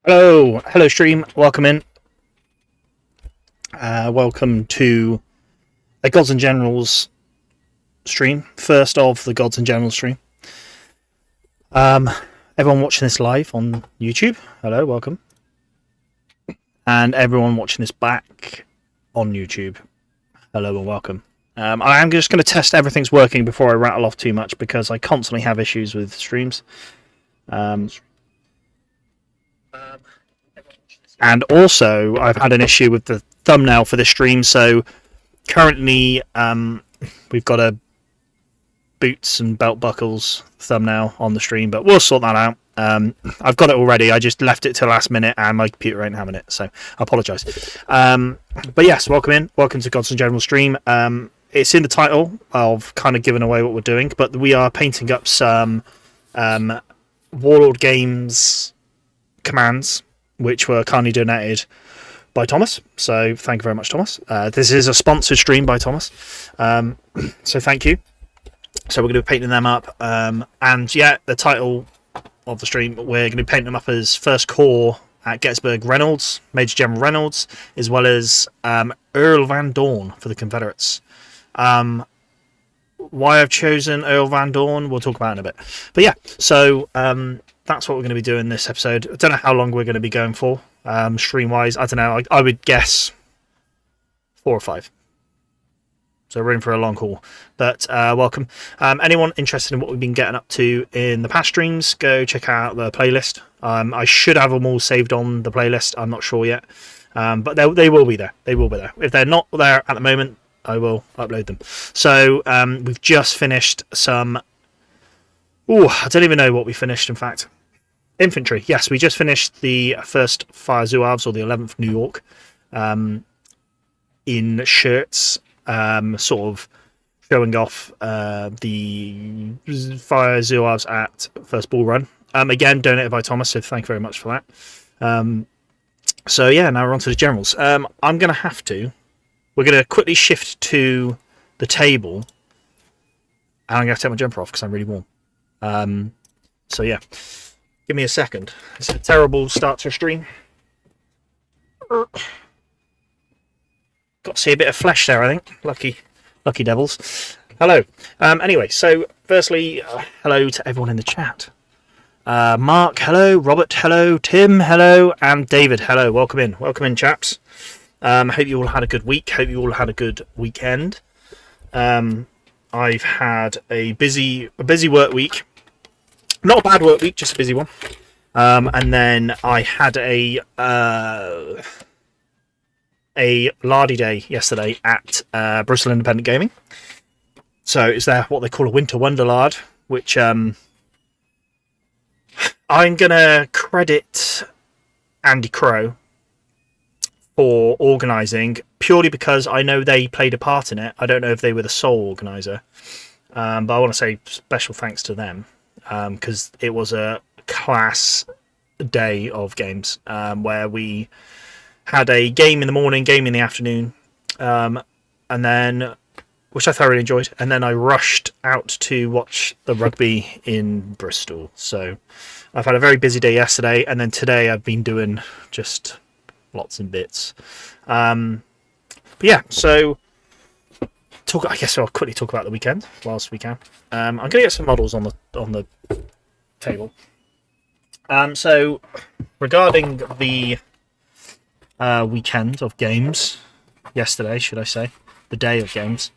Hello stream, welcome in. Welcome to a Gods and Generals stream, first of the Gods and Generals stream. Everyone watching this live on YouTube, hello, welcome. And everyone watching this back on YouTube, hello and welcome. I am just going to test everything's working before I rattle off too much because I constantly have issues with streams. And also, I've had an issue with the thumbnail for this stream, so currently we've got a boots and belt buckles thumbnail on the stream, but we'll sort that out. I've got it already, I just left it till last minute and my computer ain't having it, so I apologise. But yes, welcome in, welcome to Gods and General stream. It's in the title, I've kind of given away what we're doing, but we are painting up some Warlord Games commands, which were kindly donated by Thomas. So thank you very much, Thomas. This is a sponsored stream by Thomas. So thank you. So we're going to be painting them up. And yeah, the title of the stream, we're going to be painting them up as First Corps at Gettysburg Reynolds, Major General Reynolds, as well as Earl Van Dorn for the Confederates. Why I've chosen Earl Van Dorn, we'll talk about in a bit. But yeah, so that's what we're going to be doing this episode. I don't know how long we're going to be going for, stream-wise. I don't know. I would guess 4 or 5. So we're in for a long haul. But welcome. Anyone interested in what we've been getting up to in the past streams, go check out the playlist. I should have them all saved on the playlist. I'm not sure yet. But they will be there. They will be there. If they're not there at the moment, I will upload them. So we've just finished some... Oh, I don't even know what we finished, in fact. Infantry. Yes, we just finished the 1st Fire Zouaves, or the 11th New York, in shirts, sort of showing off the Fire Zouaves at First Bull Run. Again, donated by Thomas, so thank you very much for that. So yeah, now we're on to the generals. I'm going to have to... We're going to quickly shift to the table, and I'm going to have to take my jumper off because I'm really warm. So yeah, give me a second. It's a terrible start to a stream. Got to see a bit of flesh there, I think. Lucky devils. Hello. Anyway, so firstly, hello to everyone in the chat. Mark, hello. Robert, hello. Tim, hello. And David, hello. Welcome in, chaps. Hope you all had a good week. Hope you all had a good weekend. I've had a busy work week. Not a bad work week, just a busy one. And then I had a lardy day yesterday at Bristol Independent Gaming. So it's there what they call a Winter Wonderlard, which I'm going to credit Andy Crow for organising, purely because I know they played a part in it. I don't know if they were the sole organiser, but I want to say special thanks to them, because it was a class day of games, where we had a game in the morning, game in the afternoon, and then, which I thoroughly enjoyed, and then I rushed out to watch the rugby in Bristol. So I've had a very busy day yesterday, and then today I've been doing just lots and bits. But yeah, so I guess I'll quickly talk about the weekend whilst we can. I'm going to get some models on the table. So regarding the weekend of games, yesterday, should I say, the day of games,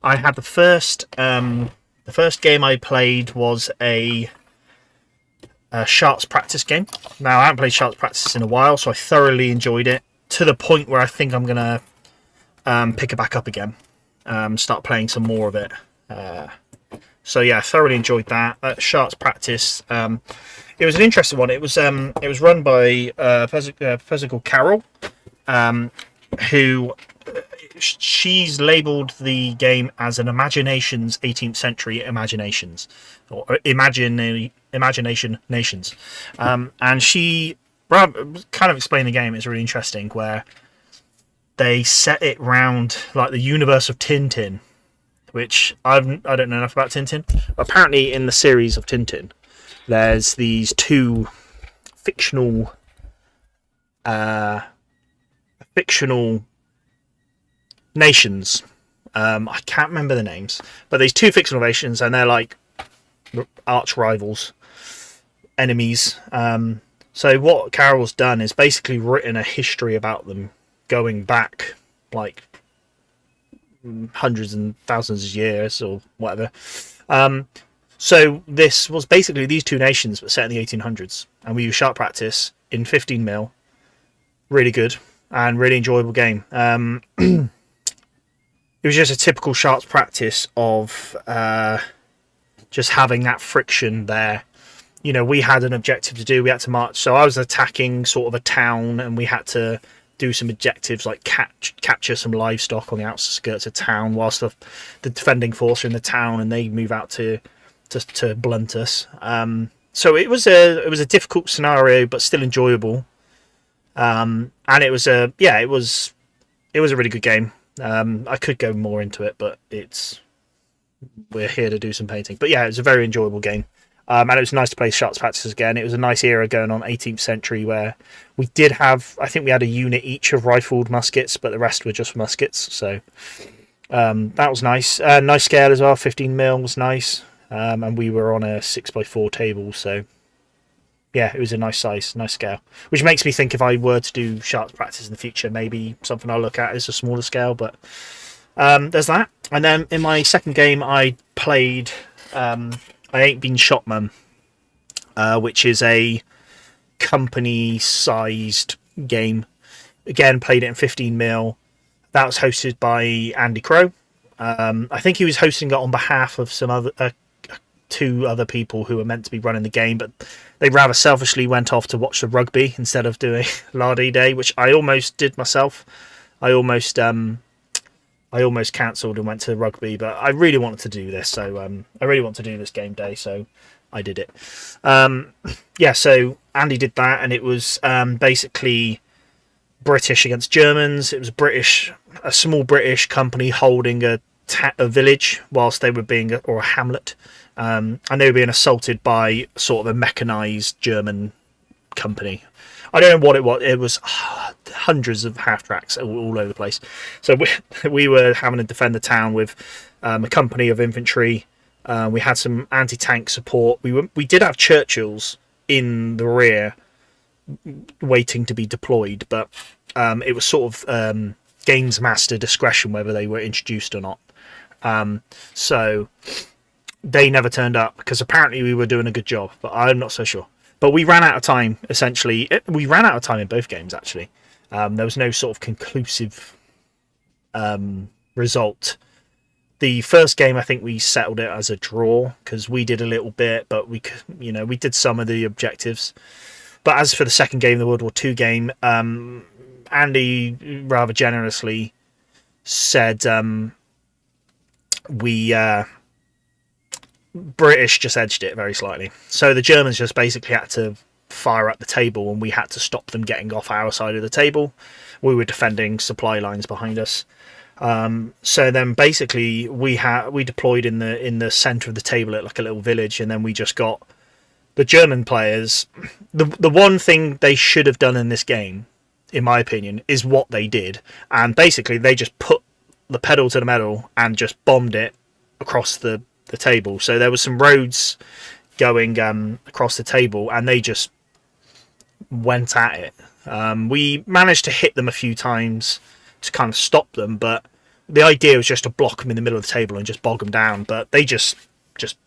I had the first game I played was a Sharks practice game. Now, I haven't played Sharks practice in a while, so I thoroughly enjoyed it, to the point where I think I'm going to pick it back up again, start playing some more of it. So yeah, I thoroughly enjoyed that. Sharks practice. It was an interesting one. It was run by a person called Carol, who she's labelled the game as an Imaginations 18th Century Imaginations, or Imagination Nations, and she kind of explained the game. It's really interesting, where they set it round like the universe of Tintin, which I don't know enough about Tintin. Apparently, in the series of Tintin, there's these two fictional fictional nations. I can't remember the names, but these two fictional nations, and they're like arch rivals, enemies. So what Carol's done is basically written a history about them going back like hundreds and thousands of years or whatever. So this was basically these two nations, but set in the 1800s, and we used sharp practice in 15mm. Really good and really enjoyable game. It was just a typical sharps practice of just having that friction there. You know, we had an objective to do. We had to march. So I was attacking sort of a town, and we had to do some objectives like capture some livestock on the outskirts of town, whilst the defending force are in the town, and they move out to blunt us. So it was a difficult scenario, but still enjoyable. And it was a really good game. I could go more into it, but we're here to do some painting. But yeah, it was a very enjoyable game. And it was nice to play sharps practices again. It was a nice era going on 18th century where we did have, I think we had a unit each of rifled muskets, but the rest were just muskets. So that was nice. Nice scale as well. 15mm was nice. And we were on a 6x4 table. So yeah, it was a nice size, nice scale. Which makes me think if I were to do sharps practice in the future, maybe something I'll look at is a smaller scale. But there's that. And then in my second game, I played... I Ain't Been Shot Mum, which is a company-sized game. Again, played it in 15mm. That was hosted by Andy Crow. I think he was hosting it on behalf of some other two other people who were meant to be running the game, but they rather selfishly went off to watch the rugby instead of doing Lardy Day, which I almost did myself. I almost cancelled and went to rugby, but I really wanted to do this, so I really want to do this game day, so I did it. Yeah, so Andy did that, and it was basically British against Germans. It was a small British company holding a village whilst they were or a hamlet, and they were being assaulted by sort of a mechanised German company. I don't know what it was. It was hundreds of half-tracks all over the place. So we were having to defend the town with a company of infantry. We had some anti-tank support. We did have Churchills in the rear waiting to be deployed, but it was sort of games master discretion whether they were introduced or not. So they never turned up because apparently we were doing a good job, but I'm not so sure. But we ran out of time, essentially. We ran out of time in both games, actually. There was no sort of conclusive result. The first game, I think we settled it as a draw because we did a little bit, but we did some of the objectives. But as for the second game, the World War II game, Andy rather generously said British just edged it very slightly. So the Germans just basically had to fire up the table, and we had to stop them getting off our side of the table. We were defending supply lines behind us. So then basically we deployed in the center of the table at like a little village, and then we just got the German players. The one thing they should have done in this game, in my opinion, is what they did, and basically they just put the pedal to the metal and just bombed it across the table. So there was some roads going across the table, and they just went at it. We managed to hit them a few times to kind of stop them, but the idea was just to block them in the middle of the table and just bog them down, but they just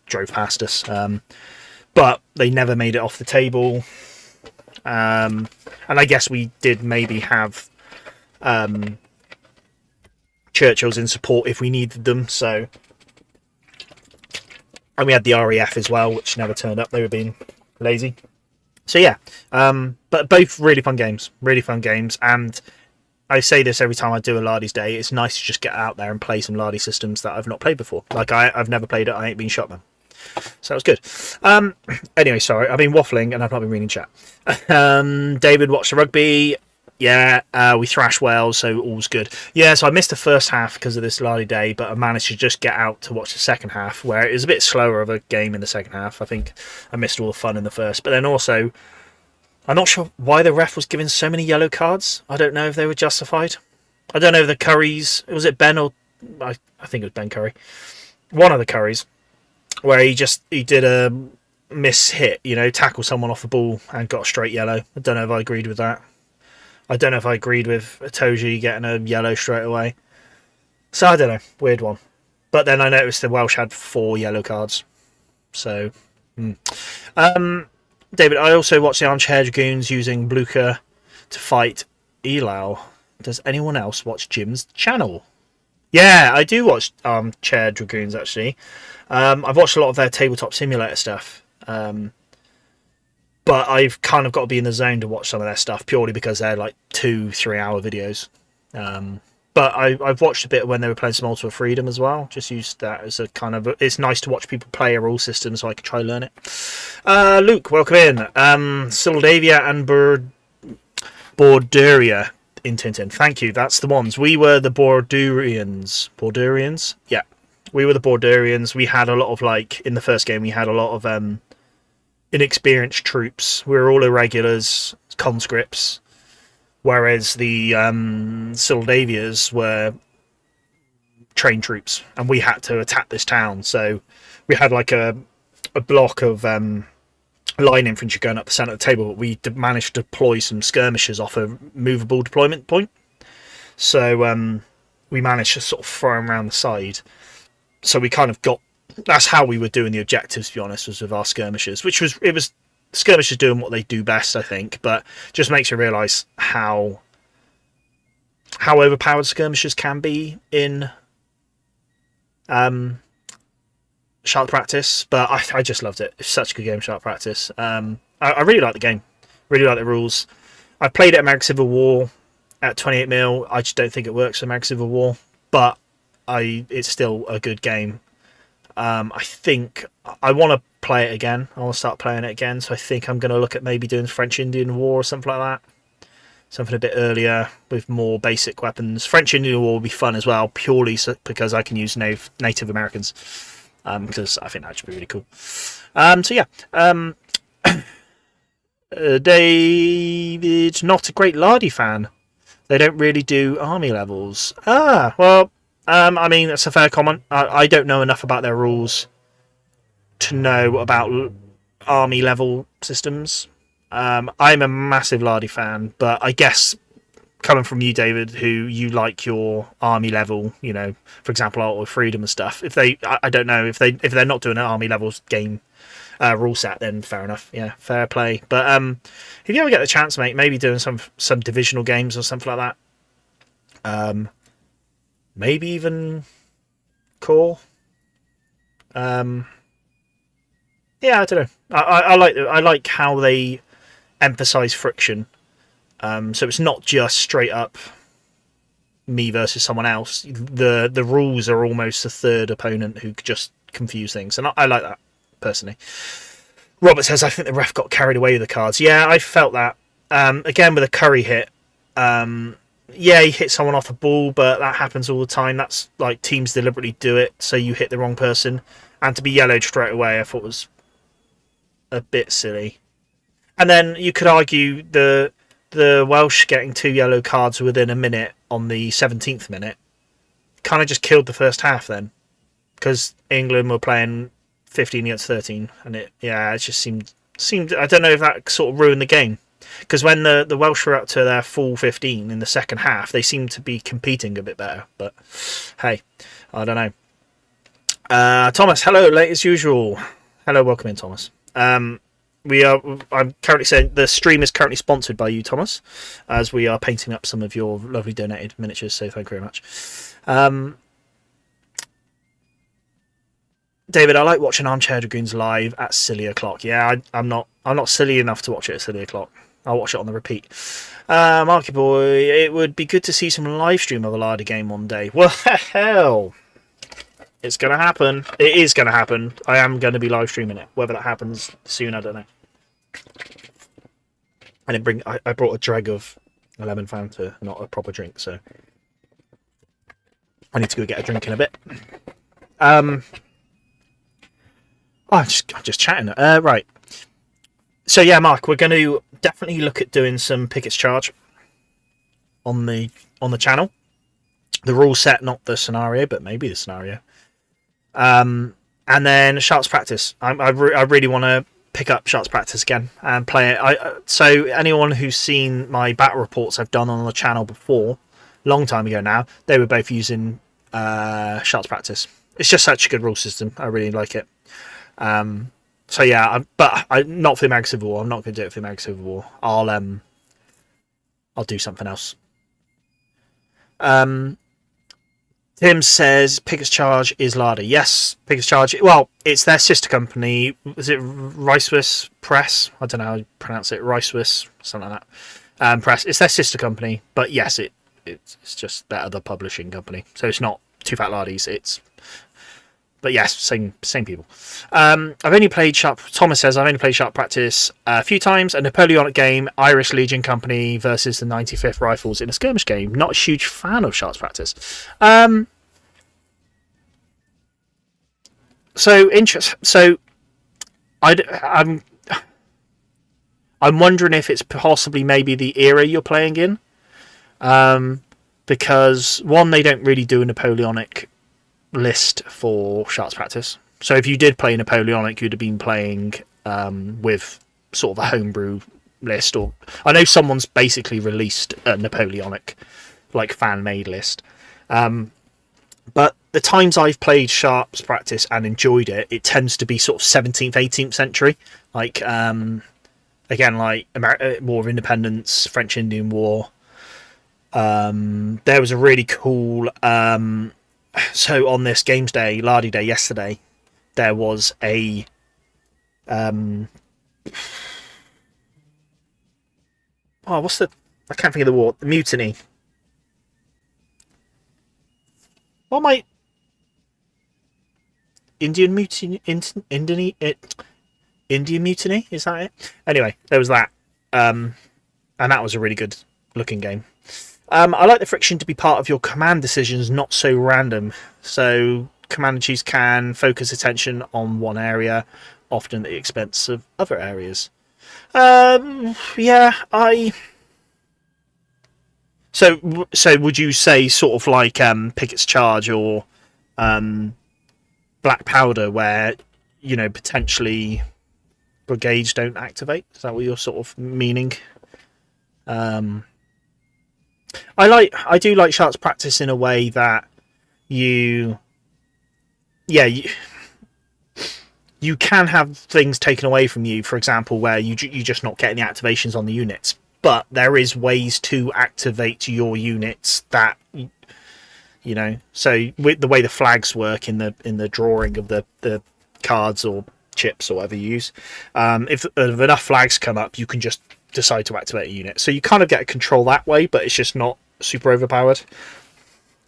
drove past us. But they never made it off the table, and I guess we did maybe have Churchills in support if we needed them. So, and we had the RAF as well, which never turned up. They were being lazy. So yeah, but both really fun games, and I say this every time I do a Lardy's Day. It's nice to just get out there and play some Lardy systems that I've not played before. Like I've never played it. I Ain't Been Shot Man. So that was good. Anyway, sorry, I've been waffling and I've not been reading chat. David watched the rugby. Yeah, we thrashed Wales, so all's good. Yeah, so I missed the first half because of this Lardy Day, but I managed to just get out to watch the second half, where it was a bit slower of a game in the second half. I think I missed all the fun in the first, but then also I'm not sure why the ref was giving so many yellow cards. I don't know if they were justified. I don't know if the Currys... Was it Ben or... I think it was Ben Curry. One of the Currys. Where he did a miss hit, tackle someone off the ball and got a straight yellow. I don't know if I agreed with that. I don't know if I agreed with Itoji getting a yellow straight away. So I don't know. Weird one. But then I noticed the Welsh had 4 yellow cards. So... David, I also watched the Armchair Dragoons using Blucher to fight Elau. Does anyone else watch Jim's channel? Yeah, I do watch Armchair Dragoons, actually. I've watched a lot of their Tabletop Simulator stuff. But I've kind of got to be in the zone to watch some of their stuff, purely because they're like 2-3 hour videos. But I've watched a bit when they were playing some Ultimate Freedom as well. Just used that as a kind of... It's nice to watch people play a rule system so I can try learn it. Luke, welcome in. Sildavia and Borduria in Tintin. Thank you. That's the ones. We were the Bordurians. Bordurians? Yeah. We were the Bordurians. We had a lot of, in the first game, we had a lot of inexperienced troops. We were all irregulars, conscripts. Whereas the Sildavias were trained troops, and we had to attack this town. So we had a block of line infantry going up the centre of the table, but we managed to deploy some skirmishers off a movable deployment point. So we managed to sort of throw them around the side. So we kind of got... That's how we were doing the objectives, to be honest, was with our skirmishers, it was skirmishers doing what they do best, I think, but just makes you realise how overpowered skirmishers can be in Shark Practice. But I just loved it. It's such a good game, Shark Practice. I really like the game, really like the rules. I played it at American Civil War at 28mm. I just don't think it works for American Civil War, but it's still a good game. I think I want to play it again. I want to start playing it again. So I think I'm going to look at maybe doing French-Indian War or something like that. Something a bit earlier with more basic weapons. French-Indian War will be fun as well, purely because I can use Native Americans. Because I think that should be really cool. So yeah. David's not a great Lardy fan. They don't really do army levels. Well... I mean, that's a fair comment. I don't know enough about their rules to know about army level systems. I'm a massive Lardy fan, but I guess coming from you, David, who you like your army level, for example, Art of Freedom and stuff. I don't know if they're not doing an army levels game rule set, then fair enough. Yeah, fair play. But if you ever get the chance, mate, maybe doing some divisional games or something like that. Maybe even core. Yeah, I don't know. I like how they emphasize friction. So it's not just straight up me versus someone else. The rules are almost a third opponent who could just confuse things, and I like that personally. Robert says, I think the ref got carried away with the cards. Yeah, I felt that. Again with a Curry hit. Yeah, he hit someone off the ball, but that happens all the time. That's teams deliberately do it, so you hit the wrong person. And to be yellowed straight away, I thought was a bit silly. And then you could argue the Welsh getting 2 yellow cards within a minute on the 17th minute kind of just killed the first half then. Because England were playing 15 against 13. And it just seemed... I don't know if that sort of ruined the game. Because when the Welsh were up to their full 15 in the second half, they seemed to be competing a bit better. But hey, I don't know. Thomas, hello, late as usual. Hello, welcome in, Thomas. I'm currently saying the stream is currently sponsored by you, Thomas, as we are painting up some of your lovely donated miniatures. So thank you very much. David, I like watching Armchair Dragoons live at silly o'clock. Yeah, I'm not silly enough to watch it at silly o'clock. I'll watch it on the repeat. Marky Boy, it would be good to see some live stream of a Lardy game one day. Well, hell, it's going to happen. It is going to happen. I am going to be live streaming it. Whether that happens soon, I don't know. I brought a dreg of lemon Fanta, not a proper drink, so I need to go get a drink in a bit. I'm just chatting. Right. So yeah, Mark, we're going to definitely look at doing some Pickett's Charge on the channel. The rule set, not the scenario, but maybe the scenario. And then Sharps Practice. I really want to pick up Sharps Practice again and play it. So anyone who's seen my battle reports I've done on the channel before, long time ago now, they were both using Sharps Practice. It's just such a good rule system. I really like it. So yeah, but not for the Mag Civil War. I'm not going to do it for the Mag Civil War. I'll do something else. Tim says Pickett's Charge is Larder. Yes, Pickett's Charge. Well, it's their sister company. Is it Ricewis Press? I don't know how you pronounce it. Ricewis, something like that. Press. It's their sister company, but yes, it's just their other publishing company. So it's not Two Fat Lardies. But yes, same people. I've only played Sharp. Thomas says I've only played Sharp Practice a few times. A Napoleonic game, Irish Legion Company versus the 95th Rifles in a skirmish game. Not a huge fan of Sharp Practice. So I'm wondering if it's possibly maybe the era you're playing in, because one, they don't really do a Napoleonic list for Sharps Practice. So if you did play Napoleonic, you'd have been playing with sort of a homebrew list, or I know someone's basically released a Napoleonic like fan made list. But the times I've played Sharps Practice and enjoyed it, it tends to be sort of 17th, 18th century, like again, like War of Independence, French Indian War. There was a really cool so on this Games Day, Lardy Day yesterday, there was a I can't think of the war. The Mutiny. What am I? Indian Mutiny? Indian Mutiny? Is that it? Anyway, there was that. And that was a really good looking game. I like the friction to be part of your command decisions, not so random. So command chiefs can focus attention on one area, often at the expense of other areas. Yeah, So would you say sort of like Pickett's Charge or Black Powder, where potentially brigades don't activate? Is that what you're sort of meaning? I do like Sharps Practice in a way that you can have things taken away from you, for example, where you're just not getting the activations on the units, but there is ways to activate your units that so with the way the flags work in the drawing of the cards or chips or whatever you use, if enough flags come up, you can just decide to activate a unit. So you kind of get control that way, but it's just not super overpowered.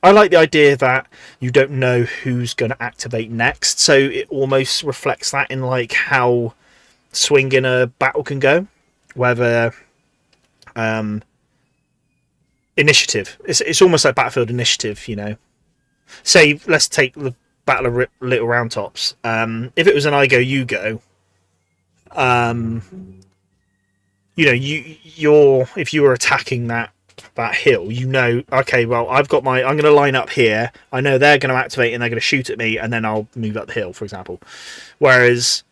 I like the idea that you don't know who's going to activate next, so it almost reflects that in like how swing in a battle can go, whether initiative. It's almost like Battlefield Initiative, Say, let's take the Battle of Little Round Tops. If it was an I go, you go, if you were attacking that hill, okay, well, I'm going to line up here. I know they're going to activate and they're going to shoot at me, and then I'll move up the hill, for example. Whereas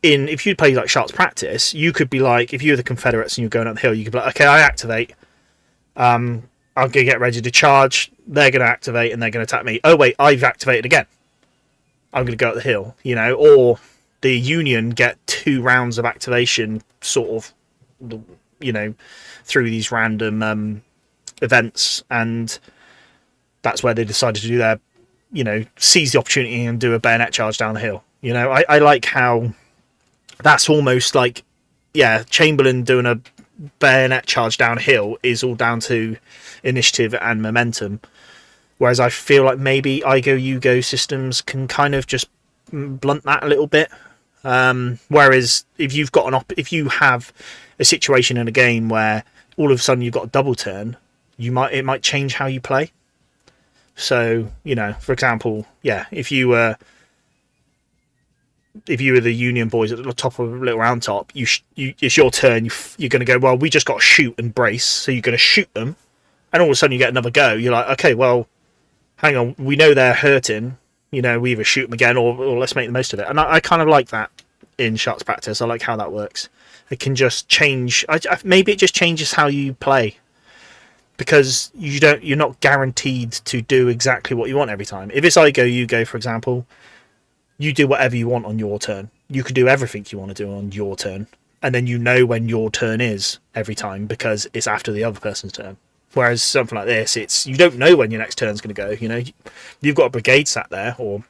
if you play like Sharps Practice, you could be like, if you're the Confederates and you're going up the hill, you could be like, okay, I activate. I'm going to get ready to charge. They're going to activate and they're going to attack me. Oh wait, I've activated again. I'm going to go up the hill, or the Union get 2 rounds of activation, sort of, through these random events, and that's where they decided to do their, seize the opportunity and do a bayonet charge down the hill. I like how that's almost like, Chamberlain doing a bayonet charge downhill is all down to initiative and momentum, whereas I feel like maybe I go you go systems can kind of just blunt that a little bit. Whereas if you have a situation in a game where all of a sudden you've got a double turn, it might change how you play. So for example, if you were if you were the Union boys at the top of a little round top, it's your turn. You're going to go, well, we just got to shoot and brace, so you're going to shoot them, and all of a sudden you get another go. You're like, okay, well, hang on, we know they're hurting. We either shoot them again or let's make the most of it. And I kind of like that in shots practice. I like how that works. It can just change. Maybe it just changes how you play, because you're not guaranteed to do exactly what you want every time. If it's I go, you go, for example, you do whatever you want on your turn. You can do everything you want to do on your turn, and then when your turn is every time, because it's after the other person's turn. Whereas something like this, you don't know when your next turn's going to go. You've got a brigade sat there, or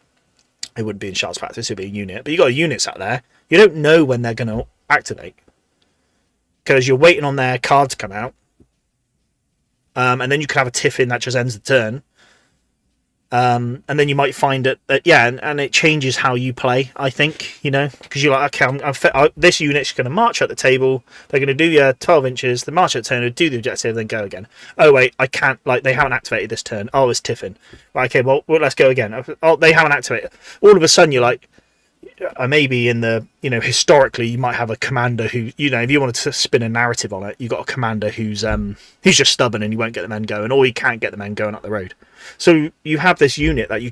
it wouldn't be in shots practice, it'd be a unit, but you've got a unit sat there. You don't know when they're going to activate, because you're waiting on their card to come out, and then you could have a tiff in that just ends the turn. And then you might find that and it changes how you play, I think, because you're like, okay, this unit's going to march at the table, they're going to do your 12 inches, the march at the turn, do the objective, then go again. Oh wait, I can't, they haven't activated this turn. Oh, it's tiffin. Right, okay, well, let's go again. Oh, they haven't activated. All of a sudden you're like, maybe in the, historically you might have a commander who, if you wanted to spin a narrative on it, you've got a commander who's just stubborn and you won't get the men going, or you can't get the men going up the road. So you have this unit that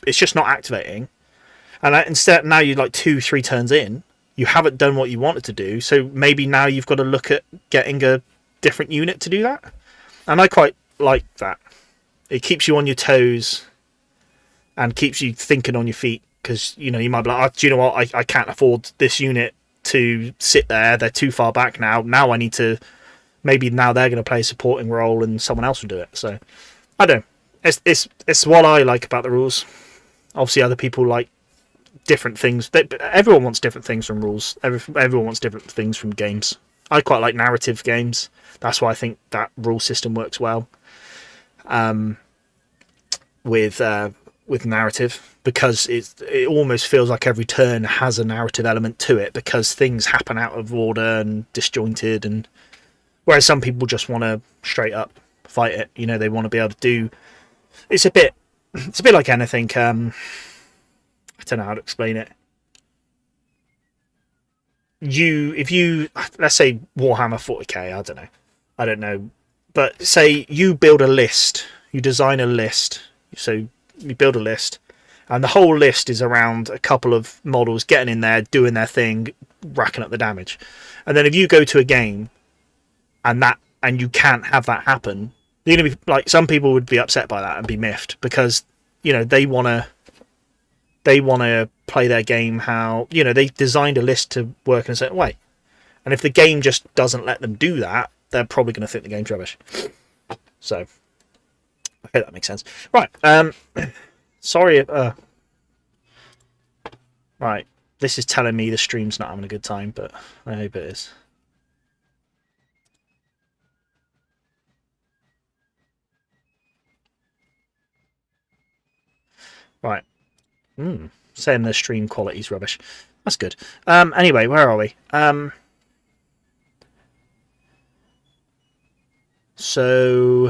it's just not activating, and instead now you're like 2-3 turns in, you haven't done what you wanted to do, so maybe now you've got to look at getting a different unit to do that. And I quite like that. It keeps you on your toes and keeps you thinking on your feet, because you might be like, oh, do you know what, I can't afford this unit to sit there, they're too far back now I need to, maybe now they're going to play a supporting role and someone else will do it. So I don't know. It's what I like about the rules. Obviously other people like different things. Everyone wants different things from rules. Everyone wants different things from games. I quite like narrative games. That's why I think that rule system works well with narrative, because it almost feels like every turn has a narrative element to it, because things happen out of order and disjointed, and whereas some people just want to straight up fight it. They want to be able to do. It's a bit like anything. I don't know how to explain it. If you let's say Warhammer 40k, I don't know, but say you build a list, you design a list, so you build a list, and the whole list is around a couple of models getting in there, doing their thing, racking up the damage, and then if you go to a game and you can't have that happen, you're gonna be like, some people would be upset by that and be miffed, because they want to play their game how they designed a list to work in a certain way, and if the game just doesn't let them do that, they're probably going to think the game's rubbish. So I hope that makes sense. Right, sorry, right, this is telling me the stream's not having a good time, but I hope it is. Right. Saying the stream quality's rubbish. That's good. Anyway, where are we? So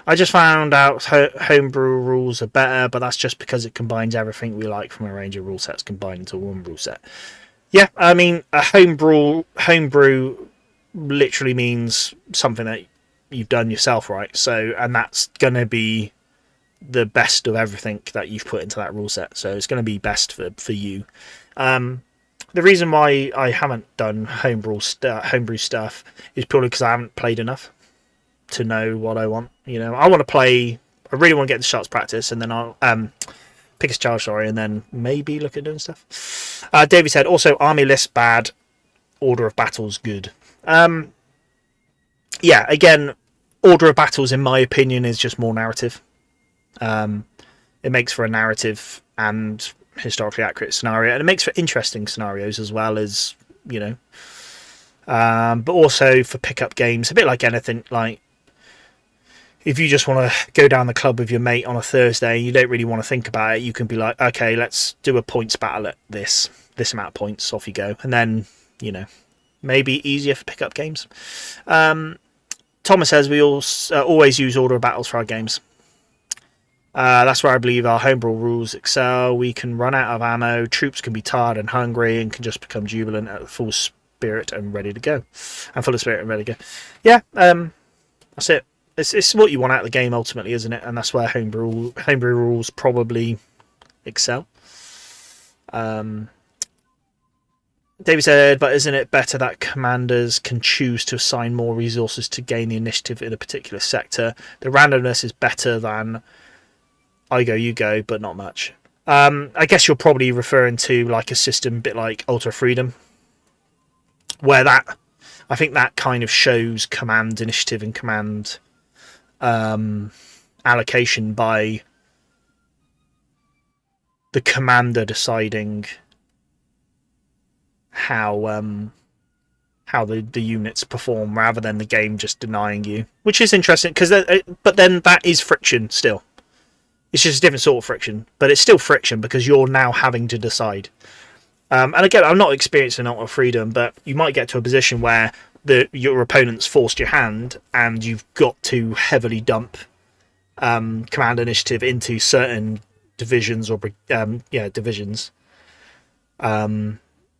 I just found out homebrew rules are better, but that's just because it combines everything we like from a range of rule sets combined into one rule set. Yeah, I mean, a homebrew literally means something that you've done yourself, right? So, and that's going to be the best of everything that you've put into that rule set, so it's going to be best for you. The reason why I haven't done homebrew stuff is purely because I haven't played enough to know what I want. I want to play, I really want to get the shots practice, and then I'll pick a charge, and then maybe look at doing stuff. David said also army list bad, order of battles good. Yeah, again, order of battles in my opinion is just more narrative. It makes for a narrative and historically accurate scenario, and it makes for interesting scenarios as well, as but also for pickup games, a bit like anything. Like if you just want to go down the club with your mate on a Thursday, you don't really want to think about it, you can be like, okay, let's do a points battle at this amount of points, off you go, and then maybe easier for pickup games. Thomas says we always use order of battles for our games. That's where I believe our homebrew rules excel. We can run out of ammo, troops can be tired and hungry, and can just become jubilant at full spirit and ready to go. And full of spirit and ready to go. Yeah, that's it. It's what you want out of the game ultimately, isn't it? And that's where homebrew rules probably excel. David said, but isn't it better that commanders can choose to assign more resources to gain the initiative in a particular sector? The randomness is better than I go, you go, but not much. I guess you're probably referring to like a system a bit like Ultra Freedom, where I think that kind of shows command initiative and command allocation by the commander deciding how the units perform rather than the game just denying you, which is interesting because but then that is friction still. It's just a different sort of friction, but it's still friction because you're now having to decide. And again, I'm not experiencing Ultra Freedom, but you might get to a position where your opponent's forced your hand and you've got to heavily dump command initiative into certain divisions or divisions.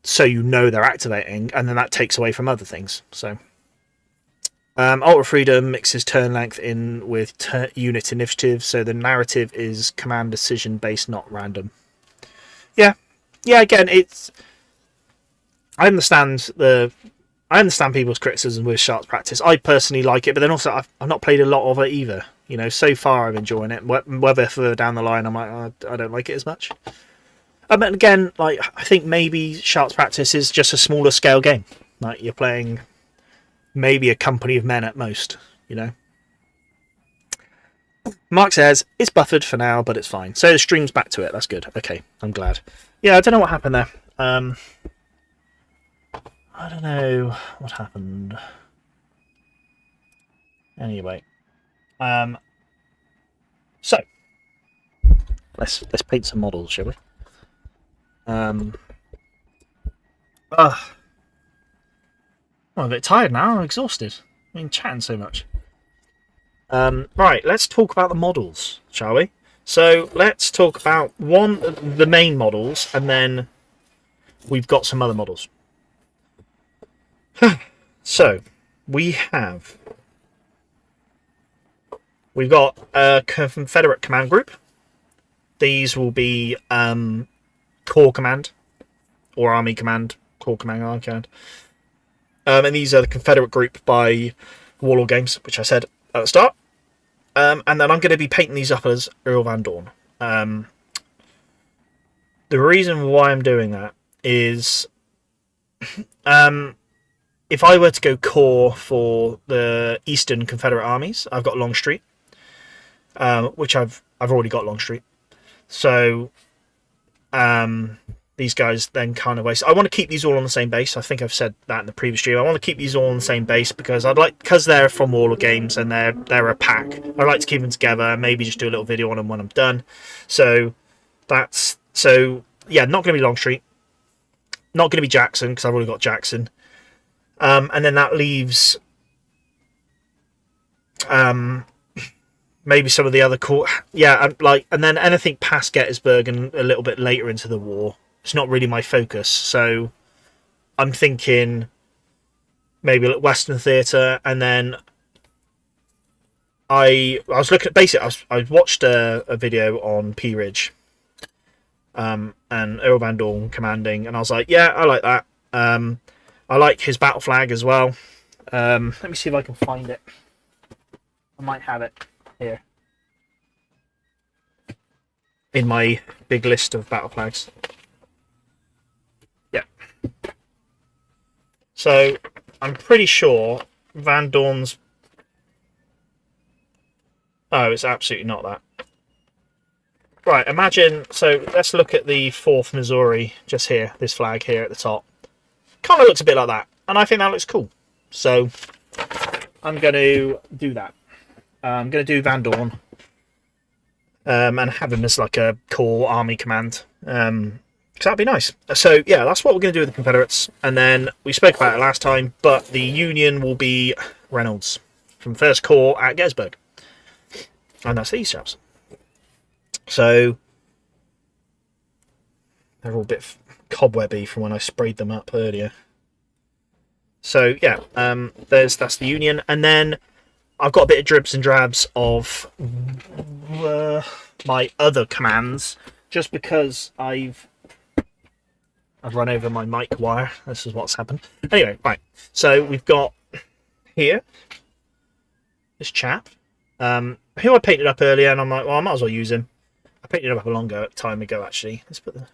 So you know they're activating, and then that takes away from other things. So Ultra Freedom mixes turn length in with unit initiative, so the narrative is command decision based, not random. Yeah. Again, I understand people's criticism with Sharks Practice. I personally like it, but then also I've not played a lot of it either. You know, so far I'm enjoying it. Whether further down the line I'm like, I don't like it as much. And again, like I think maybe Sharks Practice is just a smaller scale game. Like you're playing maybe a company of men at most. You know. Mark says it's buffered for now, but it's fine. So the stream's back to it. That's good. Okay, I'm glad. Yeah, I don't know what happened there. I don't know what happened. Anyway, so let's paint some models, shall we? I'm a bit tired now. I'm exhausted. I've been chatting so much. Right, let's talk about the models, shall we? So let's talk about the main models, and then we've got some other models. So we've got a Confederate command group. These will be Corps Command or Army Command, Corps Command, Army Command. And these are the Confederate group by Warlord Games, which I said at the start. And then I'm going to be painting these up as Earl Van Dorn. The reason why I'm doing that is if I were to go core for the Eastern Confederate armies, I've got Longstreet, which I've already got Longstreet. So these guys then kind of waste. I want to keep these all on the same base. I think I've said that in the previous stream. I want to keep these all on the same base because because they're from Warlord Games and they're a pack. I like to keep them together. Maybe just do a little video on them when I'm done. So yeah, not going to be Longstreet. Not going to be Jackson because I've already got Jackson. And then that leaves maybe some of the other core. Yeah, and then anything past Gettysburg and a little bit later into the war. It's not really my focus, so I'm thinking maybe like Western Theatre, and then I was looking at basically I watched a video on Pea Ridge, and Earl Van Dorn commanding, and I was like, yeah, I like that. I like his battle flag as well. Let me see if I can find it. I might have it here in my big list of battle flags. Yeah. So I'm pretty sure Van Dorn's. Oh, it's absolutely not that. Right, imagine. So let's look at the 4th Missouri just here. This flag here at the top. Kind of looks a bit like that, and I think that looks cool. So I'm going to do that. I'm going to do Van Dorn, and have him as like a core army command. So that'd be nice. So yeah, that's what we're going to do with the Confederates. And then we spoke about it last time, but the Union will be Reynolds from 1st Corps at Gettysburg, and that's these chaps. So they're all a bit cobwebby from when I sprayed them up earlier. So yeah, that's the Union, and then I've got a bit of dribs and drabs of my other commands, just because I've run over my mic wire. This is what's happened. Anyway, right. So we've got here this chap, who I painted up earlier, and I'm like, well, I might as well use him. I painted him up a long time ago, actually. Let's put the.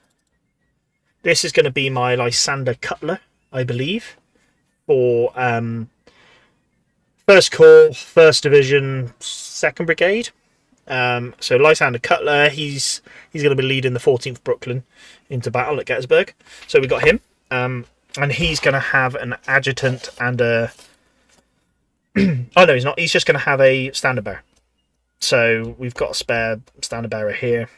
This is going to be my Lysander Cutler, I believe, for First Corps, First Division, Second Brigade. So Lysander Cutler, he's going to be leading the 14th Brooklyn into battle at Gettysburg. So we got him, and he's going to have an adjutant and a. Oh no, he's not. He's just going to have a standard bearer. So we've got a spare standard bearer here.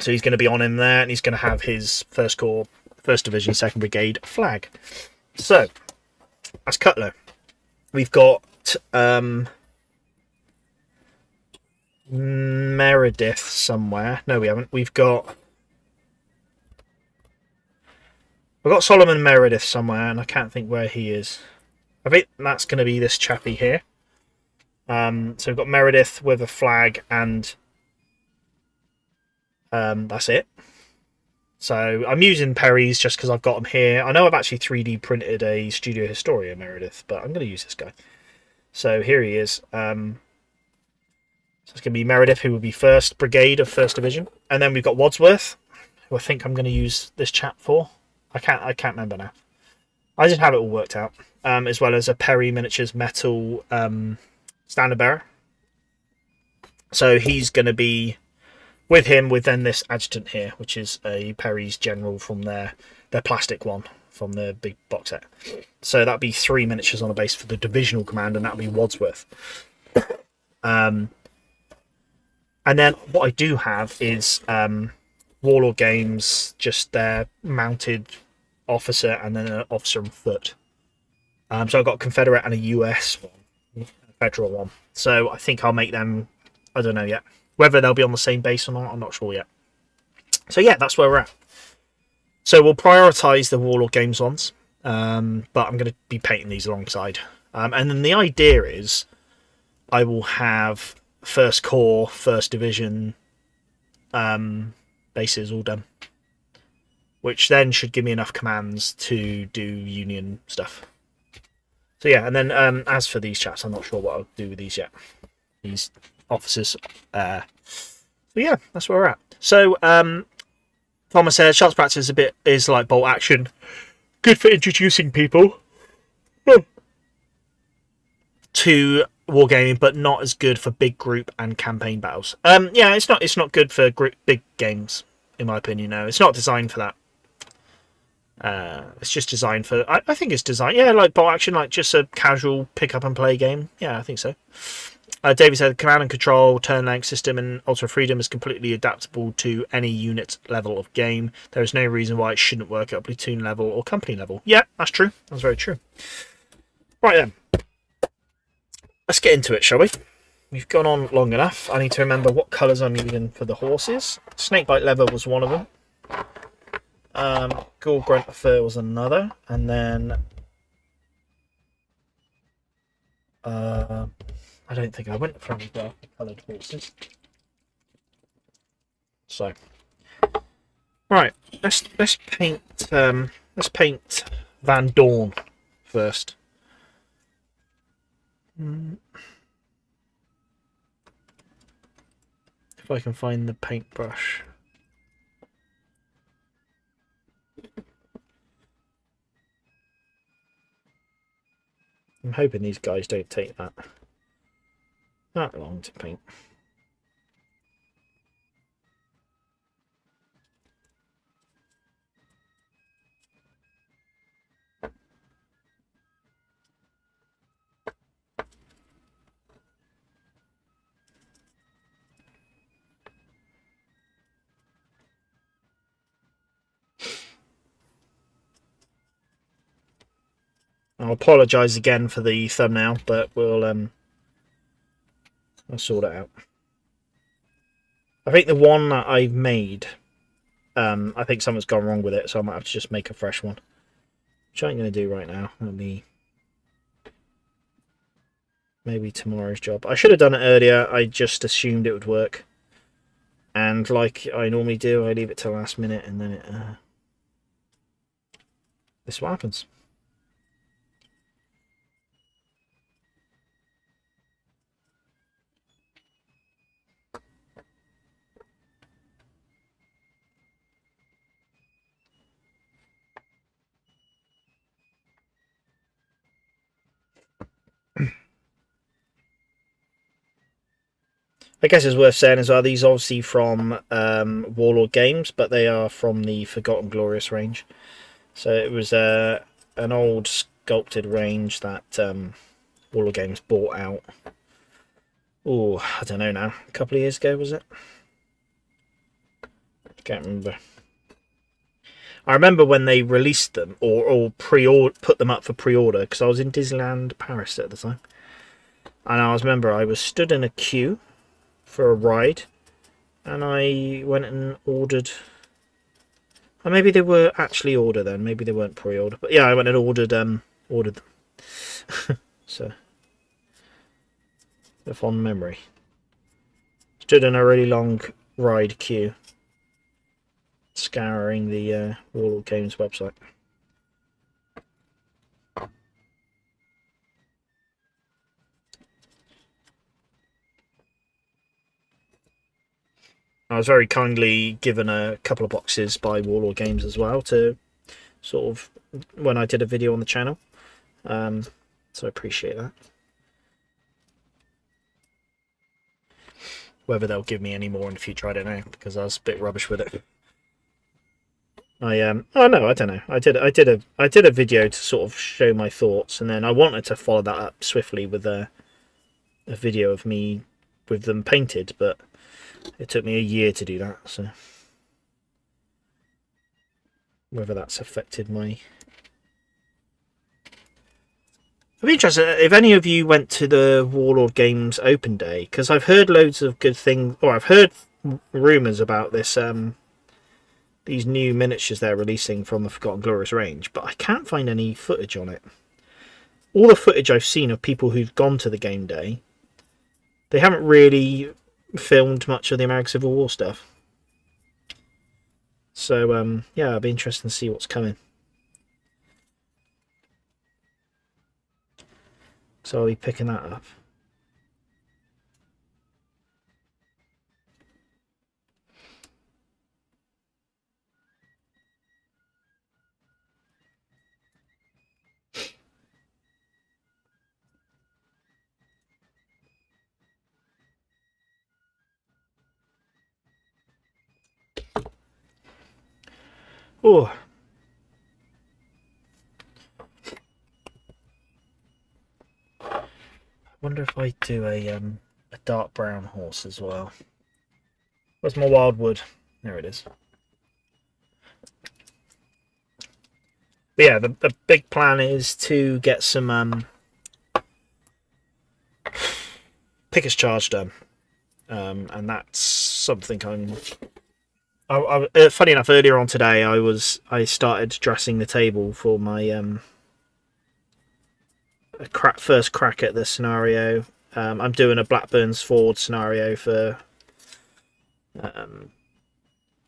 So he's going to be on him there, and he's going to have his First Corps, First Division, Second Brigade flag. So that's Cutler. We've got Meredith somewhere. No, we haven't. We've got Solomon Meredith somewhere, and I can't think where he is. I think that's going to be this chappy here. So we've got Meredith with a flag, and that's it. So I'm using Perry's just because I've got them here. I know I've actually 3D printed a Studio Historia Meredith, but I'm going to use this guy. So here he is. So it's going to be Meredith, who will be 1st Brigade of 1st Division. And then we've got Wadsworth, who I think I'm going to use this chap for. I can't remember now. I just have it all worked out. As well as a Perry Miniatures Metal standard bearer. So he's going to be with him with then this adjutant here, which is a Perry's General from their plastic one from the big box set. So that'd be 3 miniatures on a base for the divisional command, and that'd be Wadsworth. And then what I do have is Warlord Games, just their mounted officer and then an officer on foot. So I've got a Confederate and a US one, a Federal one. So I think I'll make them, I don't know yet. Whether they'll be on the same base or not, I'm not sure yet. So yeah, that's where we're at. So we'll prioritise the Warlord Games ones, but I'm going to be painting these alongside. And then the idea is I will have First Corps, First Division bases all done, which then should give me enough commands to do Union stuff. So yeah, and then as for these chaps, I'm not sure what I'll do with these yet. These officers. So yeah, that's where we're at. So Thomas said shots practice is like bolt action, good for introducing people to wargaming, but not as good for big group and campaign battles. Yeah, it's not good for big games, in my opinion. No, it's not designed for that. It's just designed for. I think it's designed. Yeah, like bolt action, like just a casual pick up and play game. Yeah, I think so. David said command and control, turn length system, and Ultra Freedom is completely adaptable to any unit level of game. There is no reason why it shouldn't work at platoon level or company level. Yeah, that's true. That's very true. Right then, let's get into it, shall we? We've gone on long enough. I need to remember what colours I'm using for the horses. Snakebite leather was one of them. Gore Grunt Fur was another, and then I don't think I went for any dark coloured horses. So, right, let's paint Van Dorn first. If I can find the paintbrush. I'm hoping these guys don't take that long to paint. I'll apologise again for the thumbnail, but I'll sort it out. I think the one that I've made, I think something's gone wrong with it, so I might have to just make a fresh one. Which I'm going to do right now. Maybe tomorrow's job. I should have done it earlier. I just assumed it would work. And like I normally do, I leave it till last minute, and then this is what happens. I guess it's worth saying as well, these are obviously from Warlord Games, but they are from the Forgotten Glorious range. So it was an old sculpted range that Warlord Games bought out. Oh, I don't know now. A couple of years ago, was it? I can't remember. I remember when they released them, or put them up for pre-order, because I was in Disneyland Paris at the time. And I remember I was stood in a queue for a ride, and I went and ordered. Or maybe they were actually ordered then. Maybe they weren't pre-order, but yeah, I went and ordered them. So, a fond memory. Stood in a really long ride queue, scouring the Warlord Games website. I was very kindly given a couple of boxes by Warlord Games as well to sort of when I did a video on the channel. So I appreciate that. Whether they'll give me any more in the future, I don't know, because I was a bit rubbish with it. Oh no, I don't know. I did a video to sort of show my thoughts, and then I wanted to follow that up swiftly with a video of me with them painted, but it took me a year to do that, so whether that's affected my... I'd be interested if any of you went to the Warlord Games open day, because I've heard loads of good things, or I've heard rumours about this, these new miniatures they're releasing from the Forgotten Glorious range, but I can't find any footage on it. All the footage I've seen of people who've gone to the game day, they haven't really filmed much of the American Civil War stuff. So, yeah, it'll be interesting to see what's coming. So I'll be picking that up. Oh. I wonder if I do a dark brown horse as well. Where's my wildwood? There it is. But yeah, the big plan is to get some Pickers Charge done, and that's something funny enough, earlier on today, I started dressing the table for my first crack at the scenario. I'm doing a Blackburn's Ford scenario for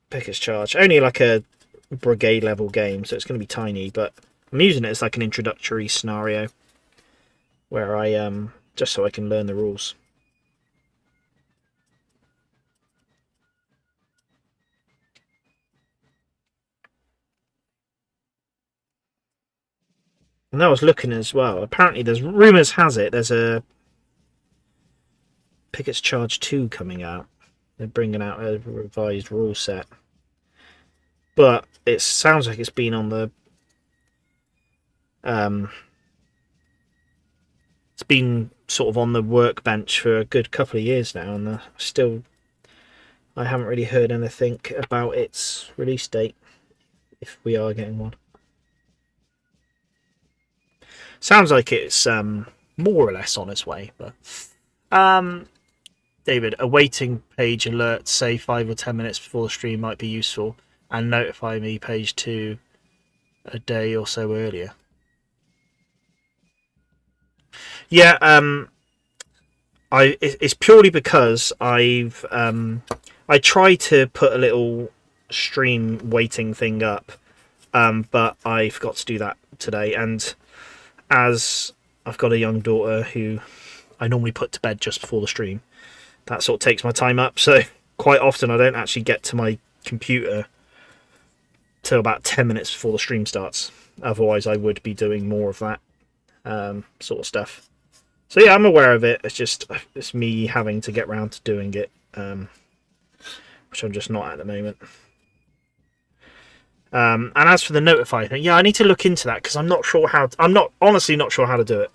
Pickers Charge. Only like a brigade level game, so it's going to be tiny, but I'm using it as like an introductory scenario where I just so I can learn the rules. And I was looking as well. Apparently, there's rumours has it there's a Pickers Charge 2 coming out. They're bringing out a revised rule set, but it sounds like it's been on the it's been sort of on the workbench for a good couple of years now, and still I haven't really heard anything about its release date, if we are getting one. Sounds like it's more or less on its way, but David, a waiting page alert, say 5 or 10 minutes before the stream might be useful, and notify me page 2 a day or so earlier. Yeah, it's purely because I try to put a little stream waiting thing up, but I forgot to do that today, and as I've got a young daughter who I normally put to bed just before the stream, that sort of takes my time up, so quite often I don't actually get to my computer till about 10 minutes before the stream starts. Otherwise I would be doing more of that sort of stuff. So yeah, I'm aware of it. It's me having to get round to doing it, which I'm just not at the moment. And as for the notify thing, yeah, I need to look into that because I'm honestly not sure how to do it.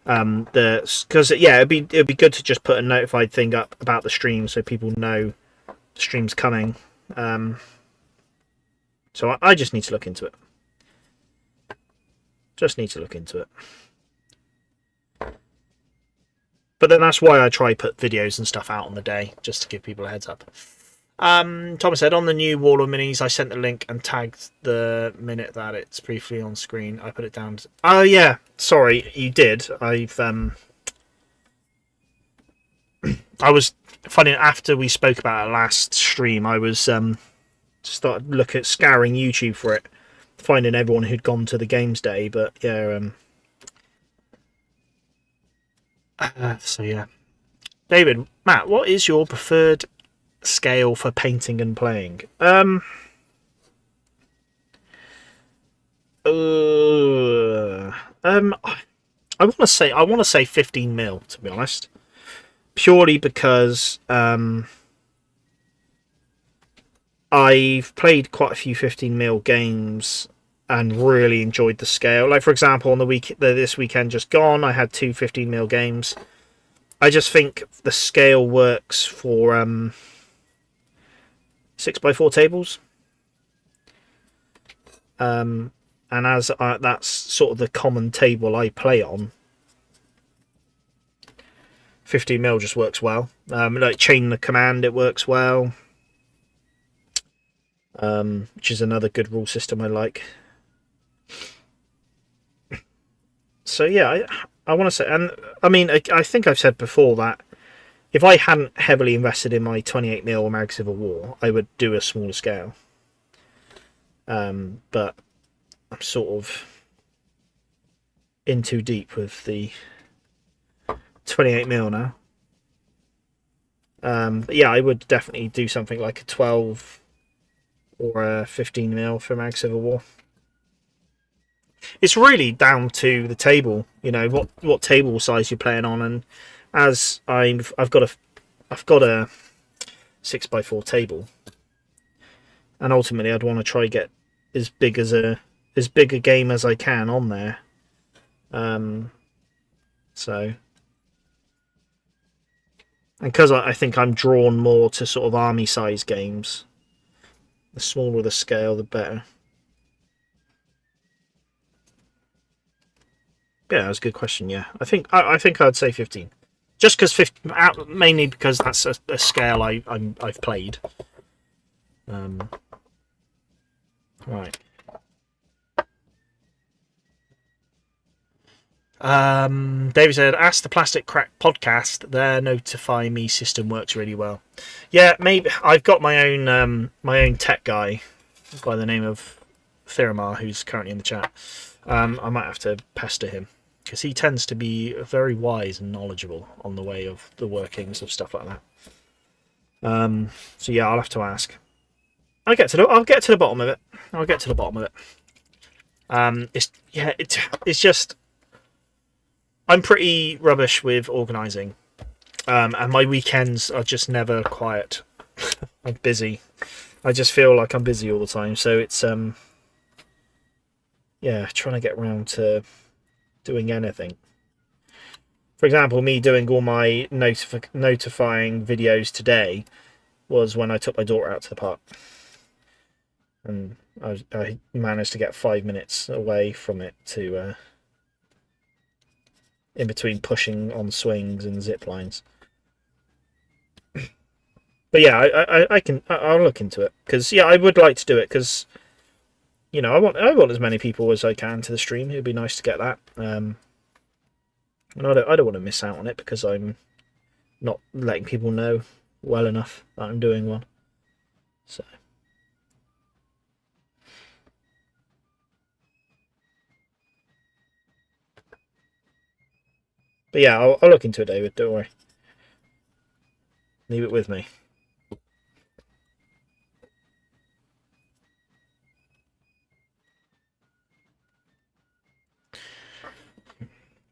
Because yeah, it'd be good to just put a notified thing up about the stream so people know the stream's coming. So I just need to look into it. Just need to look into it. But then that's why I try put videos and stuff out on the day, just to give people a heads up. Thomas said, on the new Wall of Minis, I sent the link and tagged the minute that it's briefly on screen. I put it down. Oh, yeah. Sorry, you did. I was, funny, after we spoke about it last stream, I was started scouring YouTube for it, finding everyone who'd gone to the games day, but yeah, so yeah. David, Matt, what is your preferred scale for painting and playing? I want to say 15 mil, to be honest, purely because I've played quite a few 15 mil games and really enjoyed the scale. Like, for example, on this weekend just gone, I had 2 15 mil games. I just think the scale works for 6x4 tables. And as that's sort of the common table I play on, 15 mil just works well. Like Chain the Command, it works well. Which is another good rule system I like. So yeah, I want to say, and I mean, I think I've said before that if I hadn't heavily invested in my 28mm Mag Civil War, I would do a smaller scale. But I'm sort of in too deep with the 28mm now. But yeah, I would definitely do something like a 12 or a 15mm for Mag Civil War. It's really down to the table, you know, what table size you're playing on, and as I've got a 6x4 table, and ultimately I'd want to try get as big a game as I can on there. So, and because I think I'm drawn more to sort of army size games, the smaller the scale, the better. Yeah, that's a good question. Yeah, I think I'd say 15, just because mainly because that's a scale I've played. Right. David said, "Ask the Plastic Crack podcast. Their notify me system works really well." Yeah, maybe I've got my own tech guy by the name of Thiramar, who's currently in the chat. I might have to pester him because he tends to be very wise and knowledgeable on the way of the workings of stuff like that. So yeah, I'll have to ask. I'll get to the bottom of it. It's just I'm pretty rubbish with organising, and my weekends are just never quiet. I'm busy. I just feel like I'm busy all the time, so it's yeah, trying to get around to doing anything. For example, me doing all my notifying videos today was when I took my daughter out to the park, and I managed to get 5 minutes away from it to in between pushing on swings and zip lines. But yeah, I'll look into it because yeah, I would like to do it because I want as many people as I can to the stream. It would be nice to get that. And I don't want to miss out on it because I'm not letting people know well enough that I'm doing one. So. But yeah, I'll look into it, David. Don't worry. Leave it with me.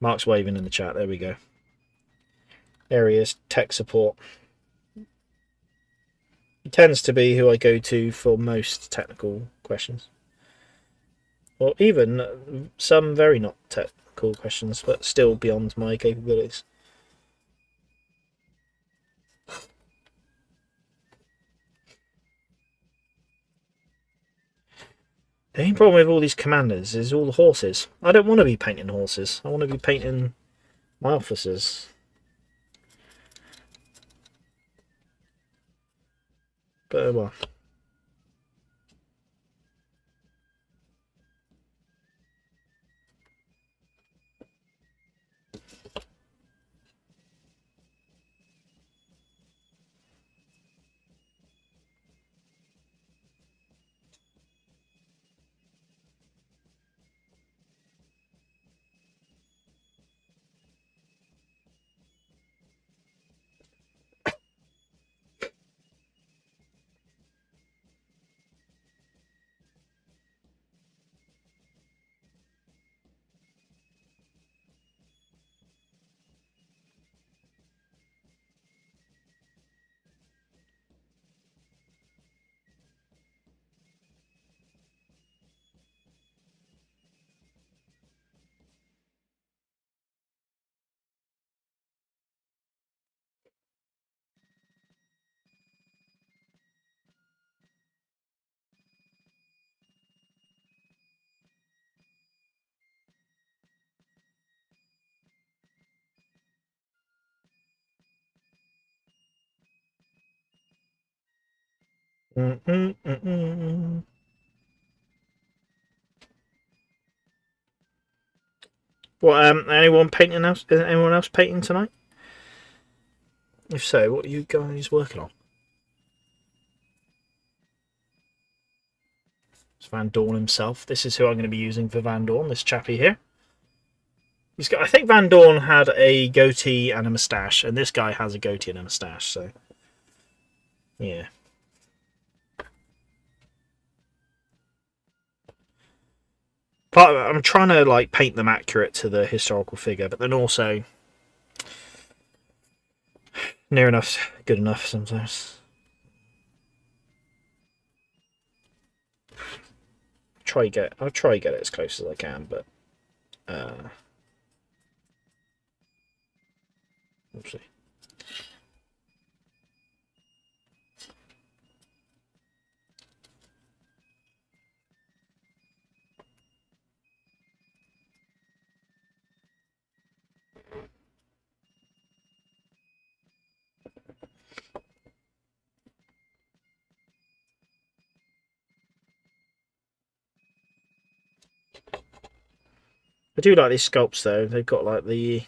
Mark's waving in the chat. There we go. There he is. Tech support. He tends to be who I go to for most technical questions. Or even some very not technical questions, but still beyond my capabilities. The only problem with all these commanders is all the horses. I don't want to be painting horses. I want to be painting my officers. But well. What? Anyone painting else? Is anyone else painting tonight? If so, what are you guys working on? It's Van Dorn himself. This is who I'm going to be using for Van Dorn. This chappie here. He's got. I think Van Dorn had a goatee and a moustache, and this guy has a goatee and a moustache. So, yeah. I'm trying to like paint them accurate to the historical figure, but then also near enough, good enough sometimes. I'll try get it as close as I can, but we'll see. I do like these sculpts though. They've got like the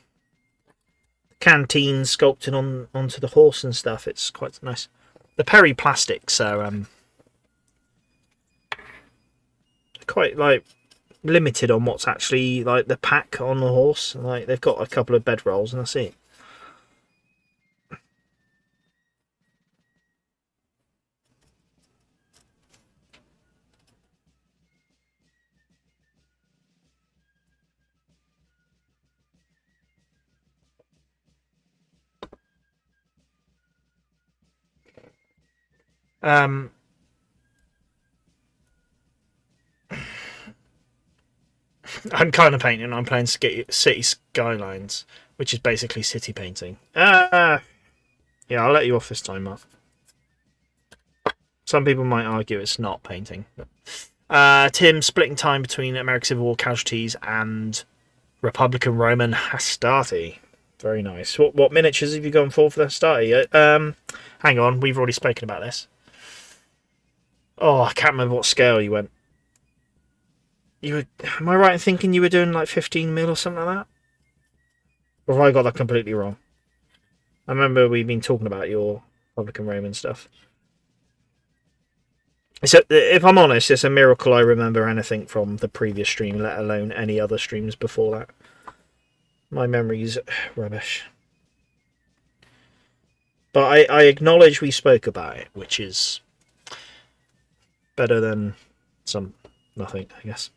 canteen sculpted onto the horse and stuff. It's quite nice. The periplastics are quite like limited on what's actually like the pack on the horse. Like they've got a couple of bedrolls and that's it. I'm kind of painting. I'm playing City Skylines, which is basically city painting. Yeah, I'll let you off this time, Mark. Some people might argue it's not painting. Tim, splitting time between American Civil War casualties and Republican Roman Hastati. Very nice. What miniatures have you gone for the starter? Hang on, we've already spoken about this. Oh, I can't remember what scale you went. Am I right in thinking you were doing like 15mm or something like that? Or have I got that completely wrong? I remember we've been talking about your Republican Roman stuff. So, if I'm honest, it's a miracle I remember anything from the previous stream, let alone any other streams before that. My memory's rubbish. But I acknowledge we spoke about it, which is better than nothing, I guess.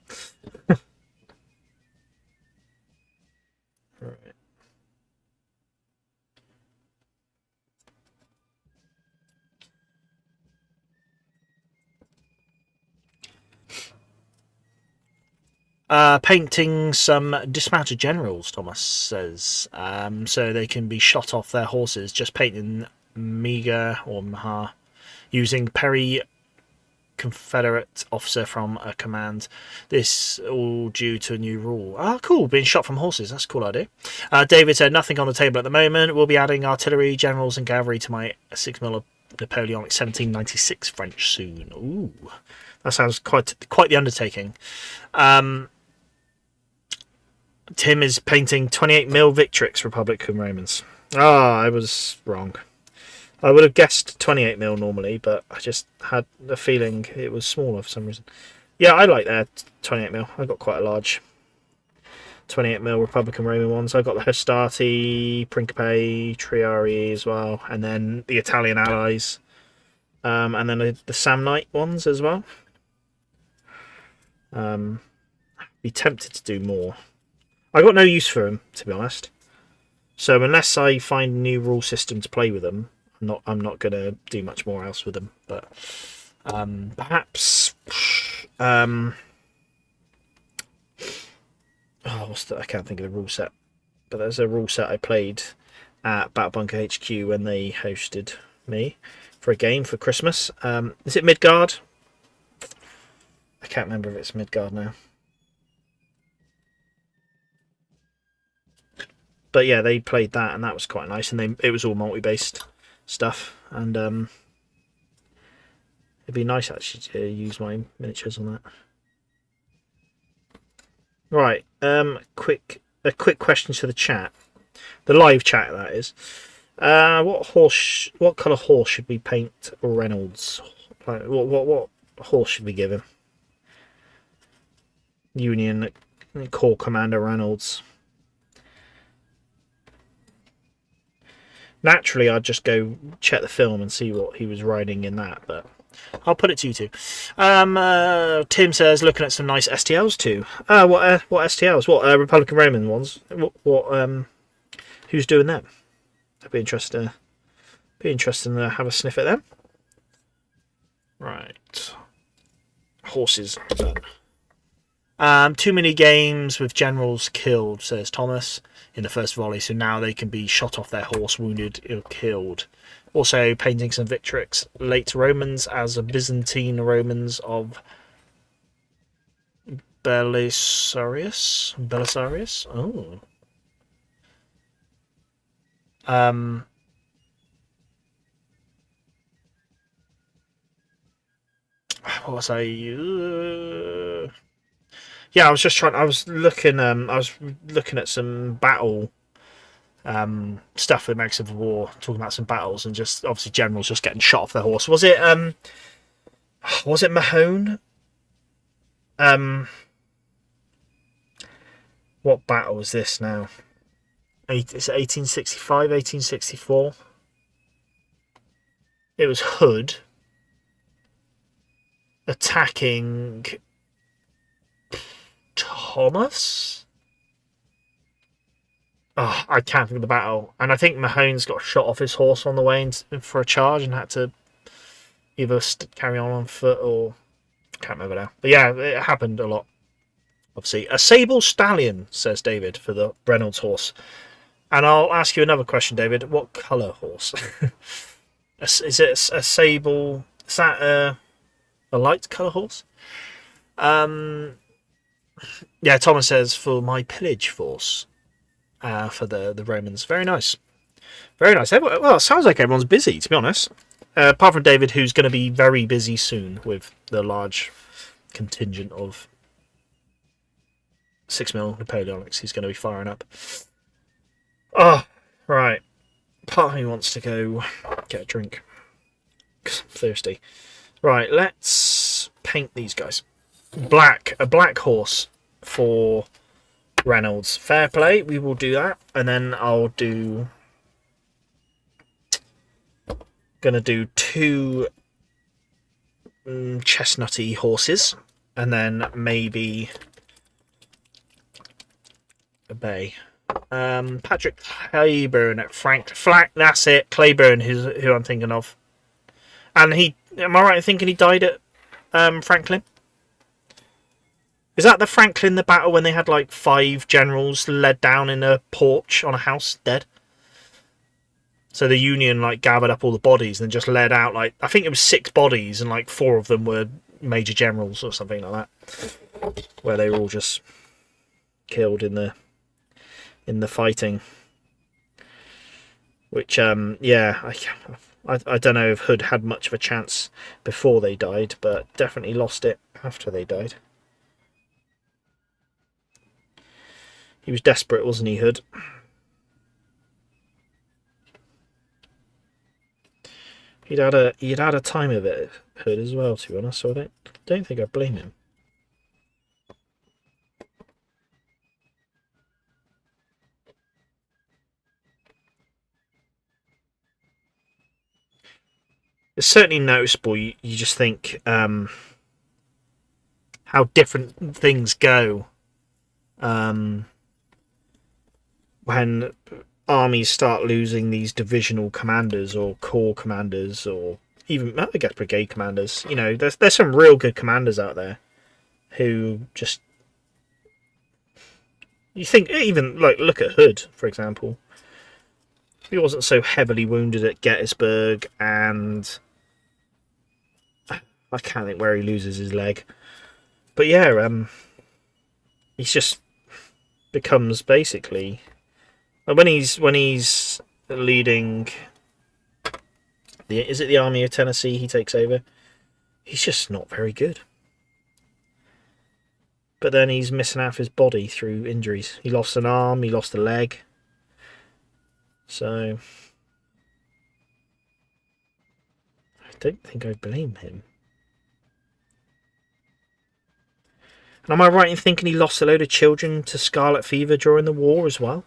Right. Painting some dismounted generals, Thomas says, so they can be shot off their horses. Just painting Miga or Maha using Perry Confederate officer from a command. This all due to a new rule. Ah, cool. Being shot from horses. That's a cool idea. David said, nothing on the table at the moment. We'll be adding artillery, generals and cavalry to my 6mm Napoleonic 1796 French soon. Ooh, that sounds quite the undertaking. Tim is painting 28mm Victrix Republican Romans. I was wrong. I would have guessed 28mm normally, but I just had a feeling it was smaller for some reason. Yeah, I like that 28mm. I got quite a large 28mm Republican Roman ones. I got the Hastati, Principe, Triari as well, and then the Italian allies, and then the Samnite ones as well. Be tempted to do more. I got no use for them, to be honest. So unless I find a new rule system to play with them, I'm not going to do much more else with them. But perhaps I can't think of the rule set. But there's a rule set I played at Battle Bunker HQ when they hosted me for a game for Christmas. Is it Midgard? I can't remember if it's Midgard now. But yeah, they played that, and that was quite nice. And it was all multi-based stuff, and it'd be nice actually to use my miniatures on that. Right, a quick question to the chat, the live chat that is. What colour horse should we paint Reynolds? What horse should we give him? Union Corps Commander Reynolds. Naturally, I'd just go check the film and see what he was riding in that, but I'll put it to you two. Tim says, looking at some nice STLs too. What STLs? What Republican Roman ones? Who's doing them? That'd be interesting. Be interesting to have a sniff at them. Right, horses done. Too many games with generals killed, says Thomas, in the first volley, so now they can be shot off their horse, wounded, or killed. Also, painting some Victrix late Romans as a Byzantine Romans of Belisarius. Oh. What was I? Yeah, I was looking at some battle stuff with American Civil War, talking about some battles, and just obviously generals just getting shot off their horse. Was it Mahone? What battle was this now? It's 1865, 1864. It was Hood attacking Thomas. Oh, I can't think of the battle. And I think Mahone's got shot off his horse on the way for a charge and had to either carry on foot or... I can't remember now. But yeah, it happened a lot. Obviously. A sable stallion, says David, for the Reynolds horse. And I'll ask you another question, David. What colour horse? Is it a sable... Is that a light colour horse? Yeah, Thomas says, for my pillage force. for the Romans. Very nice. Very nice. Well, it sounds like everyone's busy, to be honest. Apart from David, who's going to be very busy soon with the large contingent of 6mm Napoleonics he's going to be firing up. Oh, right. Part of me wants to go get a drink. 'Cause I'm thirsty. Right, let's paint these guys. A black horse for Reynolds. Fair play, we will do that. And then I'll do... Gonna do 2 chestnutty horses. And then maybe a bay. Patrick Claiborne at Flack, that's it. Claiborne, who I'm thinking of. And am I right in thinking he died at Franklin? Is that the Franklin, the battle when they had like 5 generals led down in a porch on a house, dead? So the Union like gathered up all the bodies and just led out like, I think it was 6 bodies and like 4 of them were major generals or something like that, where they were all just killed in the fighting. Which yeah, I don't know if Hood had much of a chance before they died, but definitely lost it after they died. He was desperate, wasn't he, Hood? He'd had a time of it, Hood, as well, to be honest. So I don't think I blame him. It's certainly noticeable. You just think how different things go when armies start losing these divisional commanders or corps commanders, or even, I guess, brigade commanders. You know, there's some real good commanders out there who just, you think, even like look at Hood, for example. He wasn't so heavily wounded at Gettysburg, and I can't think where he loses his leg. But yeah, he's just becomes basically, when he's leading is it the Army of Tennessee he takes over? He's just not very good. But then he's missing half his body through injuries. He lost an arm, he lost a leg. So I don't think I blame him. And am I right in thinking he lost a load of children to scarlet fever during the war as well?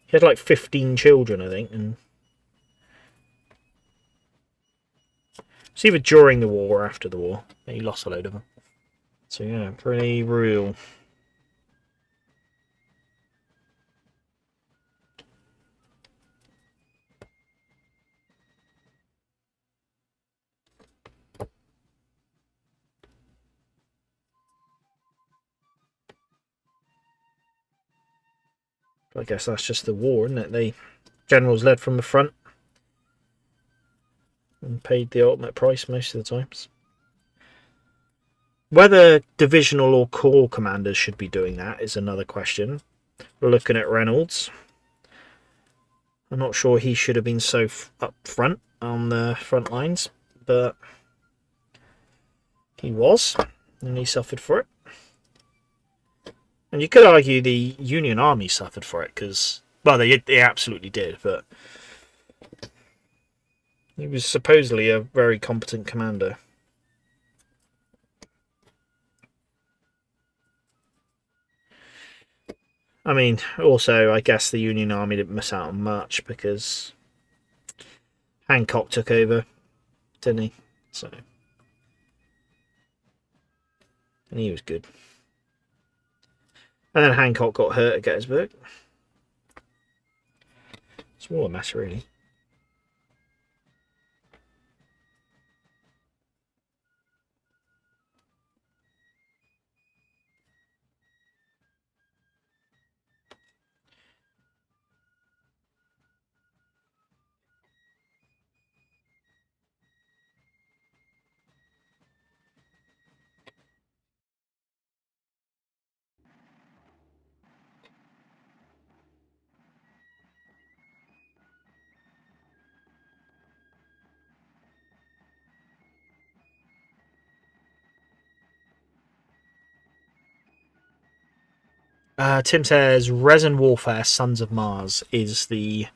He had like 15 children, I think, and it's either during the war or after the war. He lost a load of them. So yeah, pretty real. I guess that's just the war, isn't it? They generals led from the front and paid the ultimate price most of the times. Whether divisional or corps commanders should be doing that is another question. We're looking at Reynolds. I'm not sure he should have been so up front on the front lines, but he was, and he suffered for it. And you could argue the Union Army suffered for it, because, well, they absolutely did, but he was supposedly a very competent commander. I mean, also, I guess the Union Army didn't miss out on much, because Hancock took over, didn't he? So, and he was good. And then Hancock got hurt at Gettysburg. It's all a mess, really. Tim says Resin Warfare Sons of Mars is the...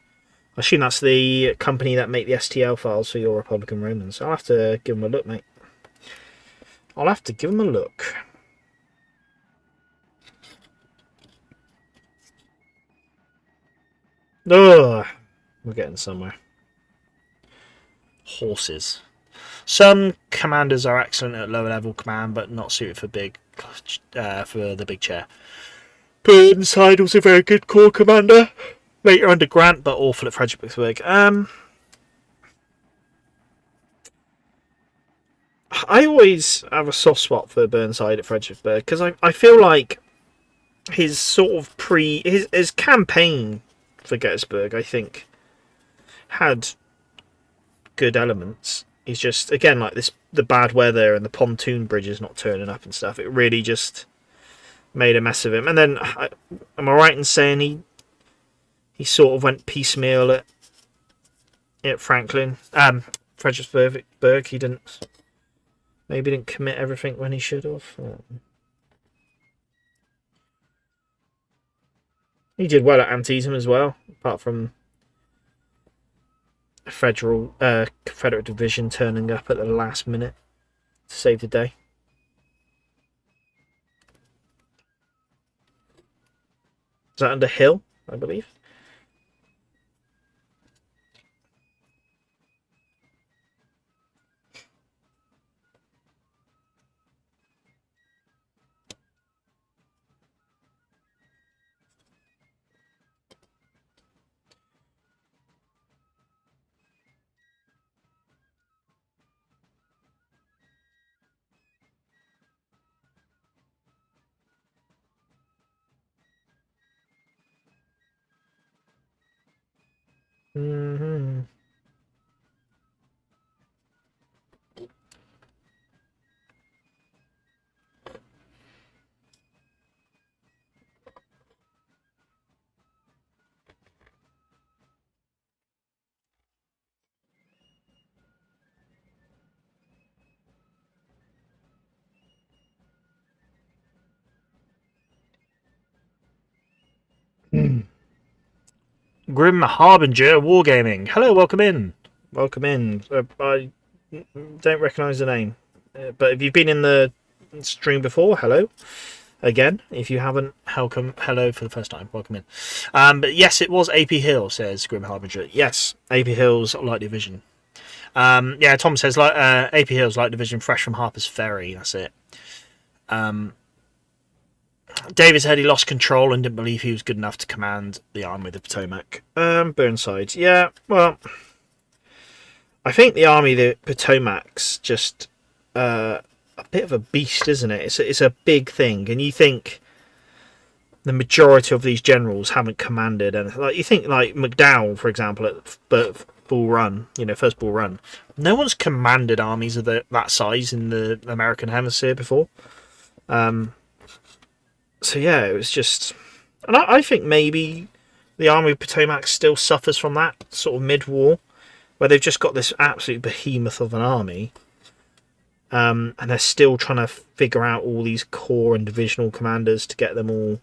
I assume that's the company that make the STL files for your Republican Romans. I'll have to give them a look, mate. I'll have to give them a look. Ugh, we're getting somewhere. Horses. Some commanders are excellent at lower level command, but not suited for the big chair. Burnside was a very good corps commander. Later under Grant, but awful at Fredericksburg. I always have a soft spot for Burnside at Fredericksburg because I feel like his sort of his campaign for Gettysburg, I think, had good elements. He's just, again, like the bad weather and the pontoon bridges not turning up and stuff. It really just made a mess of him. And then, am I right in saying he sort of went piecemeal at Franklin, Fredericksburg? He maybe didn't commit everything when he should have. He did well at Antietam as well, apart from a Confederate division turning up at the last minute to save the day. Is that under Hill, I believe? Mm-hmm. Grim Harbinger Wargaming. Hello, welcome in. Welcome in. I don't recognise the name, but if you've been in the stream before, hello. Again, if you haven't, hello for the first time. Welcome in. But yes, it was AP Hill, says Grim Harbinger. Yes, AP Hill's Light Division. Yeah, Tom says AP Hill's Light Division, fresh from Harper's Ferry. That's it. David said he lost control and didn't believe he was good enough to command the Army of the Potomac. Burnside. Yeah, well, I think the Army of the Potomac's just a bit of a beast, isn't it? It's a big thing, and you think the majority of these generals haven't commanded anything. Like, you think like McDowell, for example, at Bull Run, first Bull Run. No one's commanded armies of that size in the American hemisphere before. So yeah, it was just, and I think maybe the Army of Potomac still suffers from that sort of mid-war, where they've just got this absolute behemoth of an army, and they're still trying to figure out all these corps and divisional commanders to get them all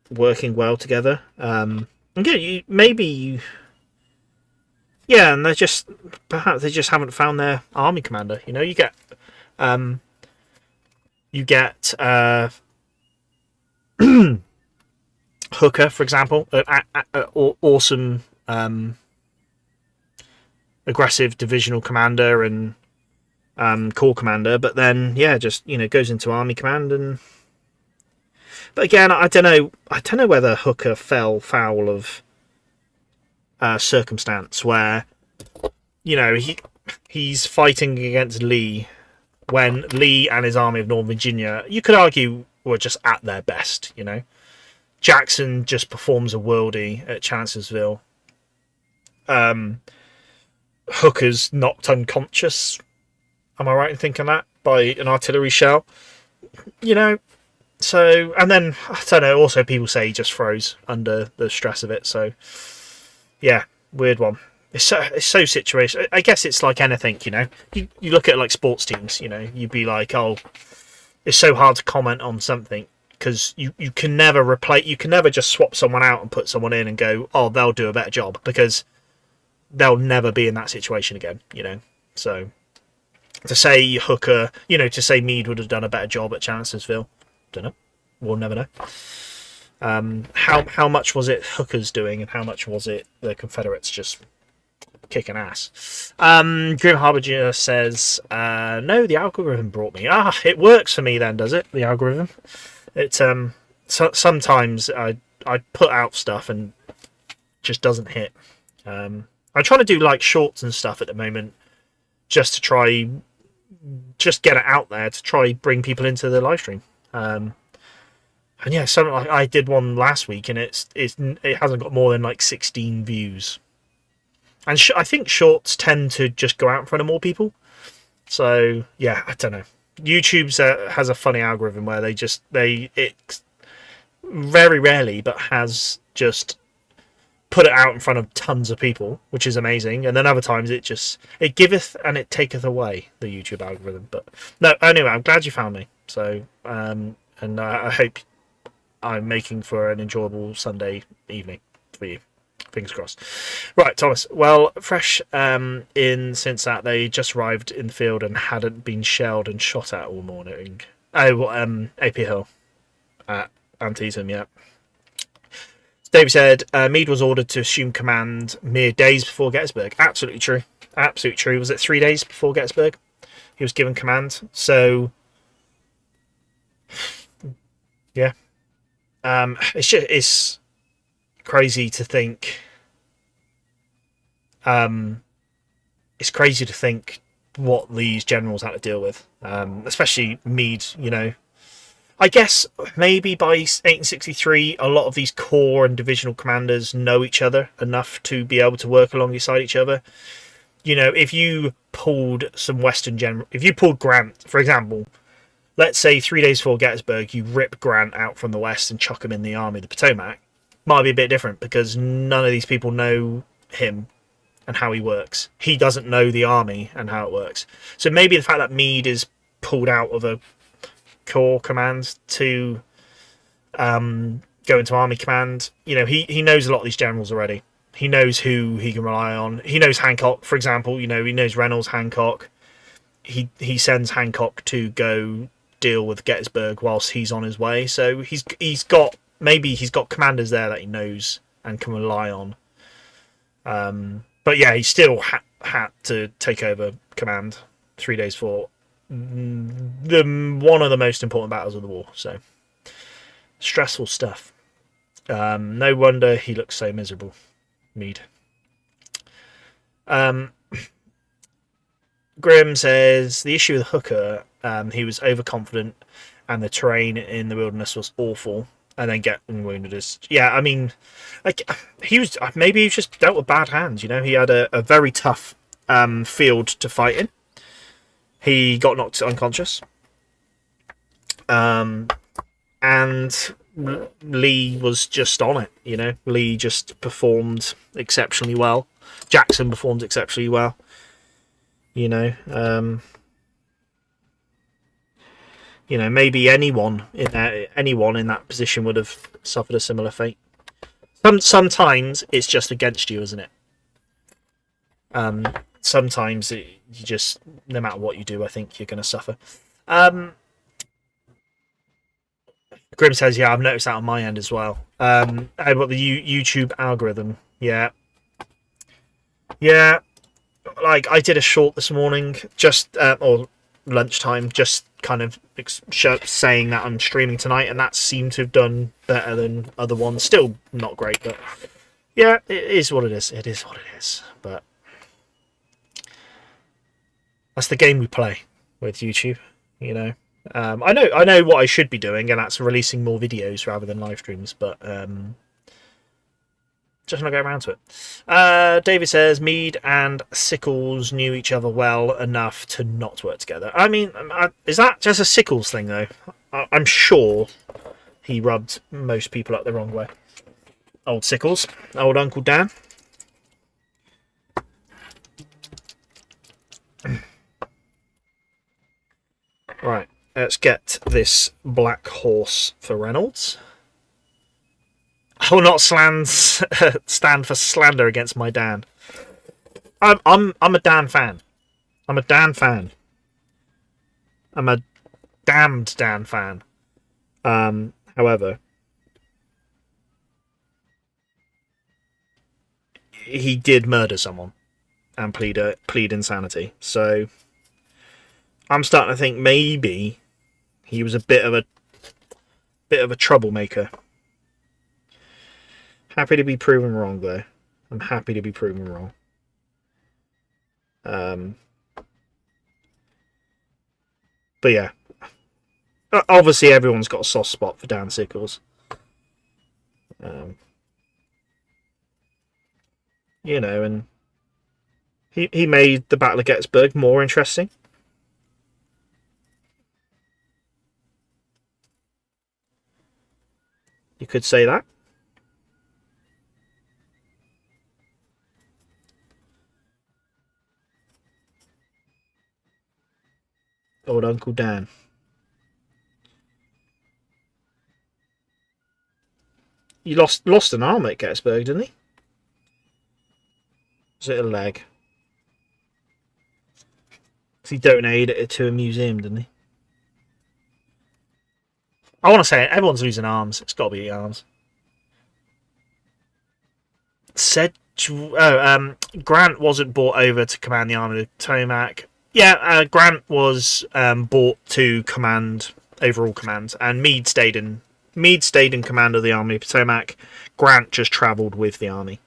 working well together. And yeah, yeah, and perhaps they just haven't found their army commander. You get Hooker, for example, awesome aggressive divisional commander and corps commander, but then just goes into army command. But again, I don't know whether Hooker fell foul of circumstance where he's fighting against Lee when Lee and his army of Northern Virginia, you could argue, were just at their best. Jackson just performs a worldie at Chancellorsville. Hooker's knocked unconscious. Am I right in thinking that? By an artillery shell. So, and then, I don't know, also people say he just froze under the stress of it. So, yeah, weird one. It's so situational. I guess it's like anything, You look at like sports teams, you'd be like, oh, it's so hard to comment on something. because you can never replace, you can never just swap someone out and put someone in and go, oh, they'll do a better job, because they'll never be in that situation again, you know. So to say Hooker, you know, to say Mead would have done a better job at Chancellorsville, don't know. We'll never know. How much was it Hooker's doing, and how much was it the Confederates just kicking ass? Grim Harbinger says, no, the algorithm brought me. It works for me then, does it? The algorithm. It sometimes I put out stuff and just doesn't hit. I'm trying to do like shorts and stuff at the moment, just to try, just get it out there to try bring people into the live stream. And yeah, something like I did one last week, and it hasn't got more than like 16 views. And I think shorts tend to just go out in front of more people. So yeah, I don't know. YouTube's has a funny algorithm where it very rarely, but has just put it out in front of tons of people, which is amazing. And then other times it giveth and it taketh away, the YouTube algorithm. But no, anyway, I'm glad you found me. So and I hope I'm making for an enjoyable Sunday evening for you. Fingers crossed. Right, Thomas. Well, fresh in since that they just arrived in the field and hadn't been shelled and shot at all morning. Oh, AP Hill at Antietam, yeah. David said Meade was ordered to assume command mere days before Gettysburg. Absolutely true. Absolutely true. Was it 3 days before Gettysburg he was given command? So yeah. It's crazy to think. It's crazy to think what these generals had to deal with, especially Meade. You know, I guess maybe by 1863, a lot of these corps and divisional commanders know each other enough to be able to work alongside each other. You know, if you pulled some Western general, if you pulled Grant, for example. Let's say 3 days before Gettysburg, you rip Grant out from the west and chuck him in the Army of the Potomac. Might be a bit different because none of these people know him and how he works. He doesn't know the army and how it works. So maybe the fact that Meade is pulled out of a corps command to go into army command, you know, he knows a lot of these generals already. He knows who he can rely on. He knows Hancock, for example. You know, he knows Reynolds, Hancock. He sends Hancock to go deal with Gettysburg whilst he's on his way. So he's got commanders there that he knows and can rely on. But yeah, he still had to take over command 3 days for one of the most important battles of the war. So stressful stuff. No wonder he looks so miserable, Meade. Grim says the issue with Hooker, he was overconfident and the terrain in the wilderness was awful, and then getting wounded is, yeah, I mean, like, maybe he was just dealt with bad hands, you know. He had a very tough field to fight in. He got knocked unconscious, and Lee was just on it, you know. Lee just performed exceptionally well. Jackson performed exceptionally well. You know, maybe anyone in that position would have suffered a similar fate. Sometimes it's just against you, isn't it? Sometimes you just, no matter what you do, I think you're going to suffer. Grim says, yeah, I've noticed that on my end as well. About the YouTube algorithm, yeah. Like, I did a short this morning, just or lunchtime, just kind of saying that I'm streaming tonight, and that seemed to have done better than other ones. Still not great, but yeah, it is what it is. It is what it is. But that's the game we play with YouTube, you know. I know what I should be doing, and that's releasing more videos rather than live streams, but just not get around to it. David says Meade and Sickles knew each other well enough to not work together. I mean, is that just a Sickles thing, though? I'm sure he rubbed most people up the wrong way. Old Sickles, old Uncle Dan. Right, Let's get this black horse for Reynolds. I will not stand for slander against my Dan. I'm a Dan fan. I'm a Dan fan. I'm a damned Dan fan. However, he did murder someone and plead insanity. So I'm starting to think maybe he was a bit of a troublemaker. Happy to be proven wrong, though. I'm happy to be proven wrong. But yeah, obviously everyone's got a soft spot for Dan Sickles. You know, and he made the Battle of Gettysburg more interesting. You could say that. Old Uncle Dan. He lost an arm at Gettysburg, didn't he? Was it a leg? He donated it to a museum, didn't he? I want to say it. Everyone's losing arms. It's got to be arms. Grant wasn't brought over to command the Army of the Potomac. Yeah, Grant was brought to command overall command, and Meade stayed in command of the Army of the Potomac. Grant just travelled with the army.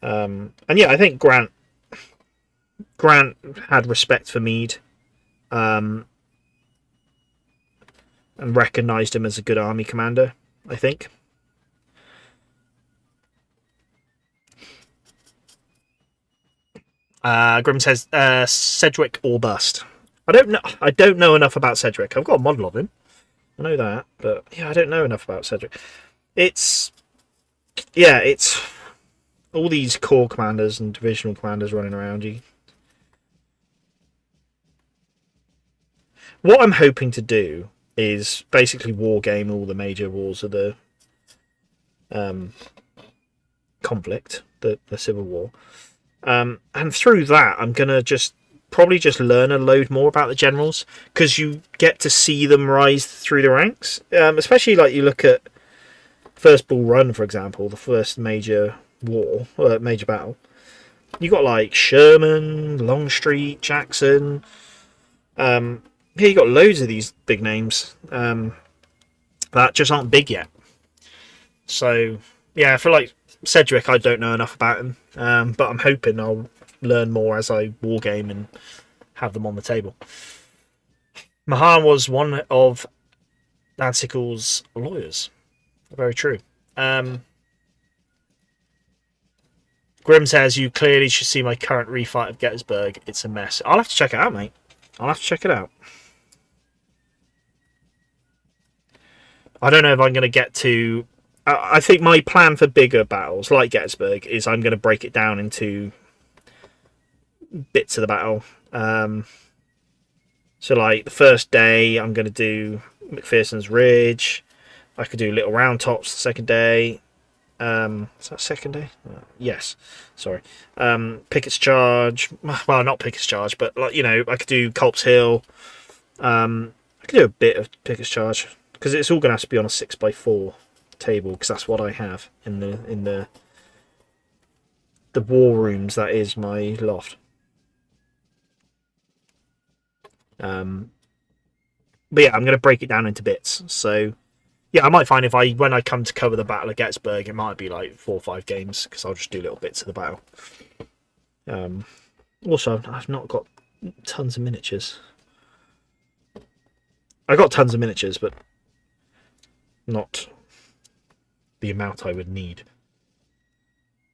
And yeah, I think Grant had respect for Meade, and recognised him as a good army commander, I think. Grim says Sedgwick or bust. I don't know enough about Sedgwick. I've got a model of him. I know that, but yeah, I don't know enough about Sedgwick. It's all these corps commanders and divisional commanders running around you. What I'm hoping to do is basically wargame all the major wars of the conflict, the Civil War. And through that, I'm going to probably just learn a load more about the generals, because you get to see them rise through the ranks. Especially like you look at First Bull Run, for example, the first major major battle. You got like Sherman, Longstreet, Jackson. Here you got loads of these big names that just aren't big yet. So yeah, I feel like Sedgwick, I don't know enough about him, but I'm hoping I'll learn more as I wargame and have them on the table. Mahan was one of Dan Sickles' lawyers. Very true. Grim says, you clearly should see my current refight of Gettysburg. It's a mess. I'll have to check it out, mate. I'll have to check it out. I don't know if I'm going to get to... I think my plan for bigger battles, like Gettysburg, is I'm going to break it down into bits of the battle. So, like, the first day, I'm going to do McPherson's Ridge. I could do Little Round Tops the second day. Is that second day? Yes. Sorry. Pickett's Charge. Well, not Pickett's Charge, but, like, you know, I could do Culp's Hill. I could do a bit of Pickett's Charge, because it's all going to have to be on a 6x4 table, because that's what I have in the war rooms. That is my loft. But yeah, I'm going to break it down into bits. So yeah, I might find when I come to cover the Battle of Gettysburg, it might be like 4 or 5 games, because I'll just do little bits of the battle. Also, I've not got tons of miniatures. I got tons of miniatures, but not the amount I would need.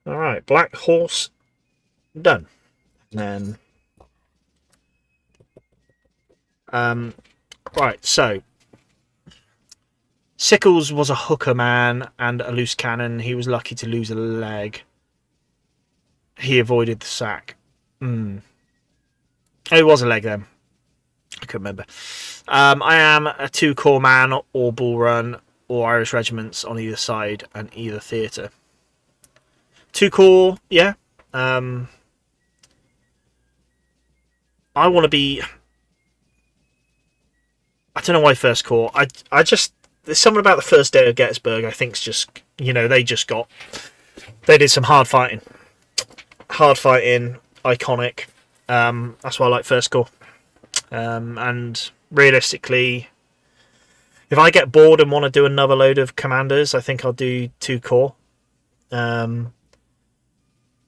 Alright, Black Horse done. And then right, so Sickles was a hooker man and a loose cannon. He was lucky to lose a leg. He avoided the sack. Oh, it was a leg then. I can remember. I am a 2-corps man, or Bull Run, or Irish regiments on either side and either theatre. 2-corps, yeah. I want to be. I don't know why first corps. I just, there's something about the first day of Gettysburg. I think's just, they did some hard fighting, iconic. That's why I like first corps. And realistically, if I get bored and want to do another load of commanders, I think I'll do 2-corps.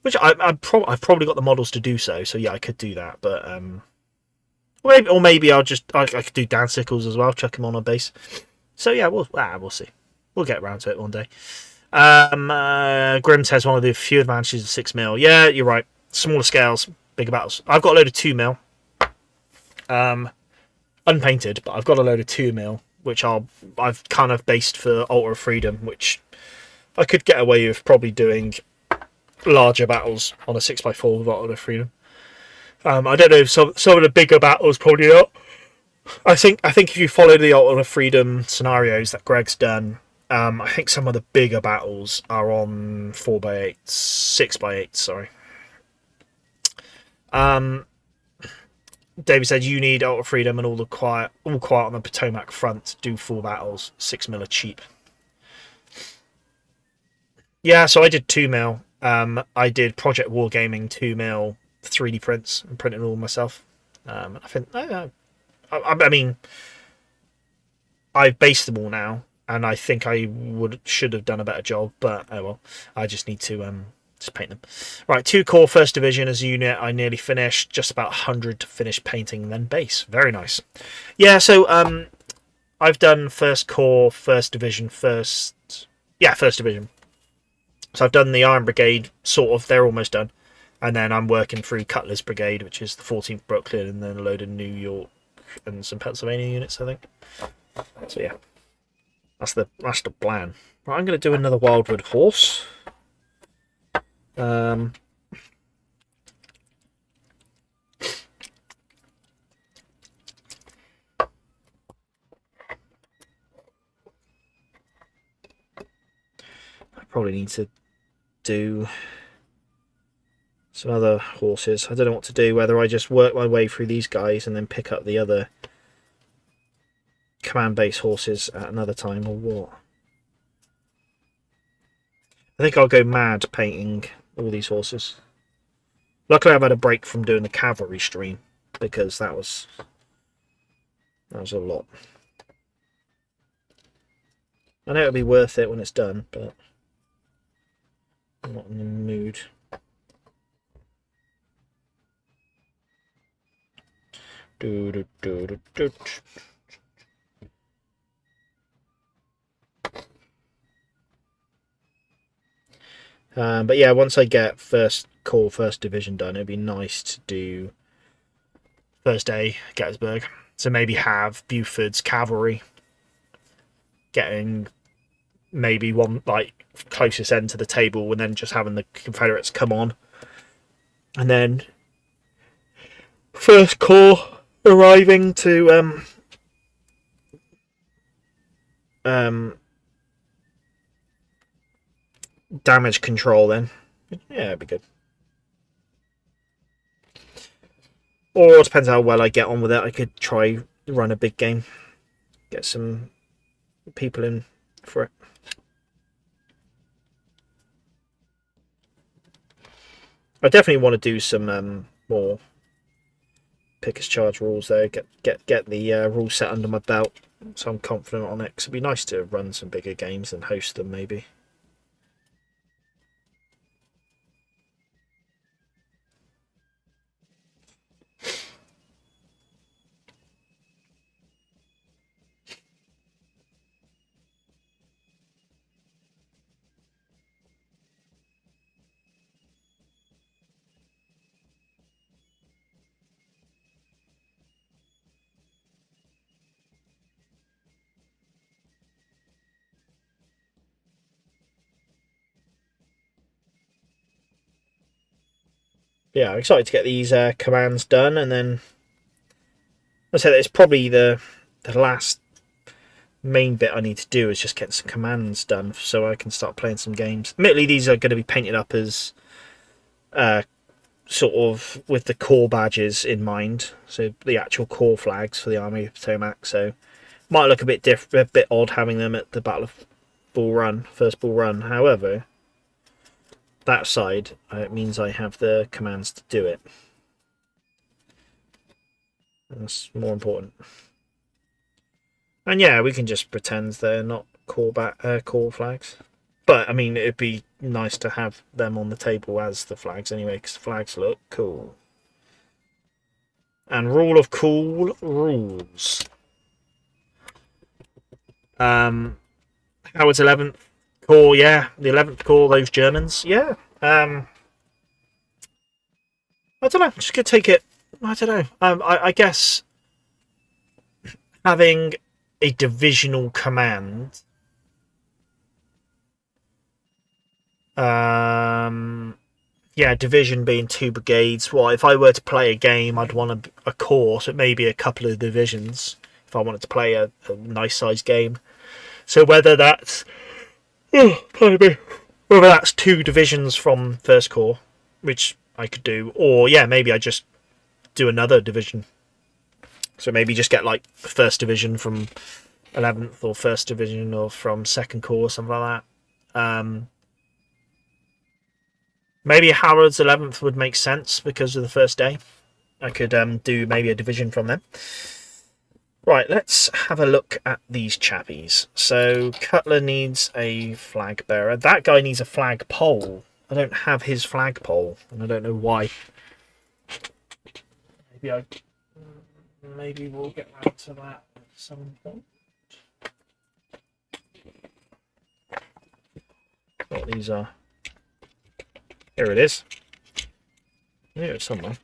Which I've probably got the models to do so. So yeah, I could do that, but maybe I could do Dan Sickles as well. Chuck him on a base. So yeah, we'll see. We'll get around to it one day. Grim says one of the few advantages of 6mm. Yeah, you're right. Smaller scales, bigger battles. I've got a load of 2mm. Unpainted, but I've got a load of 2mm, which I've kind of based for Altar of Freedom, which I could get away with probably doing larger battles on a 6x4 with Altar of Freedom. I don't know if some of the bigger battles probably not. I think if you follow the Altar of Freedom scenarios that Greg's done, I think some of the bigger battles are on 4x8, 6x8. Sorry. David said you need Altar of Freedom and all quiet on the Potomac front to do full battles. 6mm are cheap. Yeah, so I did 2mm. I did Project Wargaming 2mm 3D prints and printed all myself. I think I mean, I've based them all now, and I think I should have done a better job, but oh well. I just need to just paint them. Right, 2-corps first division as a unit. I nearly finished, just about 100 to finish painting, and then base. Very nice. Yeah, so I've done first corps, first division. So I've done the Iron Brigade, sort of. They're almost done. And then I'm working through Cutler's Brigade, which is the 14th Brooklyn, and then a load of New York and some Pennsylvania units, I think. So yeah, that's the plan. Right, I'm going to do another Wildwood horse. I probably need to do some other horses. I don't know what to do, whether I just work my way through these guys and then pick up the other command base horses at another time, or what. I think I'll go mad painting all these horses. Luckily I've had a break from doing the cavalry stream, because that was a lot. I know it'll be worth it when it's done, but I'm not in the mood. But yeah, once I get first corps, first division done, it'd be nice to do first day Gettysburg. So maybe have Buford's cavalry getting maybe one like closest end to the table, and then just having the Confederates come on, and then first corps arriving to damage control. Then yeah, it'd be good. Or it depends how well I get on with it. I could try run a big game, get some people in for it. I definitely want to do some more Pickers Charge rules though. Get the rules set under my belt, so I'm confident on it. Cause it'd be nice to run some bigger games and host them maybe. Yeah, I'm excited to get these commands done, and then I said it's probably the last main bit I need to do is just get some commands done so I can start playing some games. Admittedly, these are going to be painted up as sort of with the core badges in mind, so the actual core flags for the Army of Potomac. So might look a bit odd having them at the Battle of Bull Run, first Bull Run. However, that side it means I have the commands to do it. That's more important. And yeah, we can just pretend they're not core flags. But I mean, it'd be nice to have them on the table as the flags anyway, because the flags look cool. And rule of cool rules. Howard's 11th Corps, yeah, the 11th Corps, those Germans, yeah. I don't know, just gonna take it. I don't know. I guess having a divisional command. Yeah, division being 2 brigades. Well, if I were to play a game, I'd want a corps, so maybe a couple of divisions if I wanted to play a nice sized game. So whether that's whether that's 2 divisions from First Corps, which I could do, or yeah, maybe I just do another division. So maybe just get like First Division from 11th or First Division or from Second Corps, something like that. Maybe Howard's 11th would make sense because of the first day. I could do maybe a division from them. Right, let's have a look at these chappies. So Cutler needs a flag bearer. That guy needs a flag pole. I don't have his flag pole, and I don't know why. Maybe we'll get round to that at some point. What these are? Here it is. I knew it was somewhere.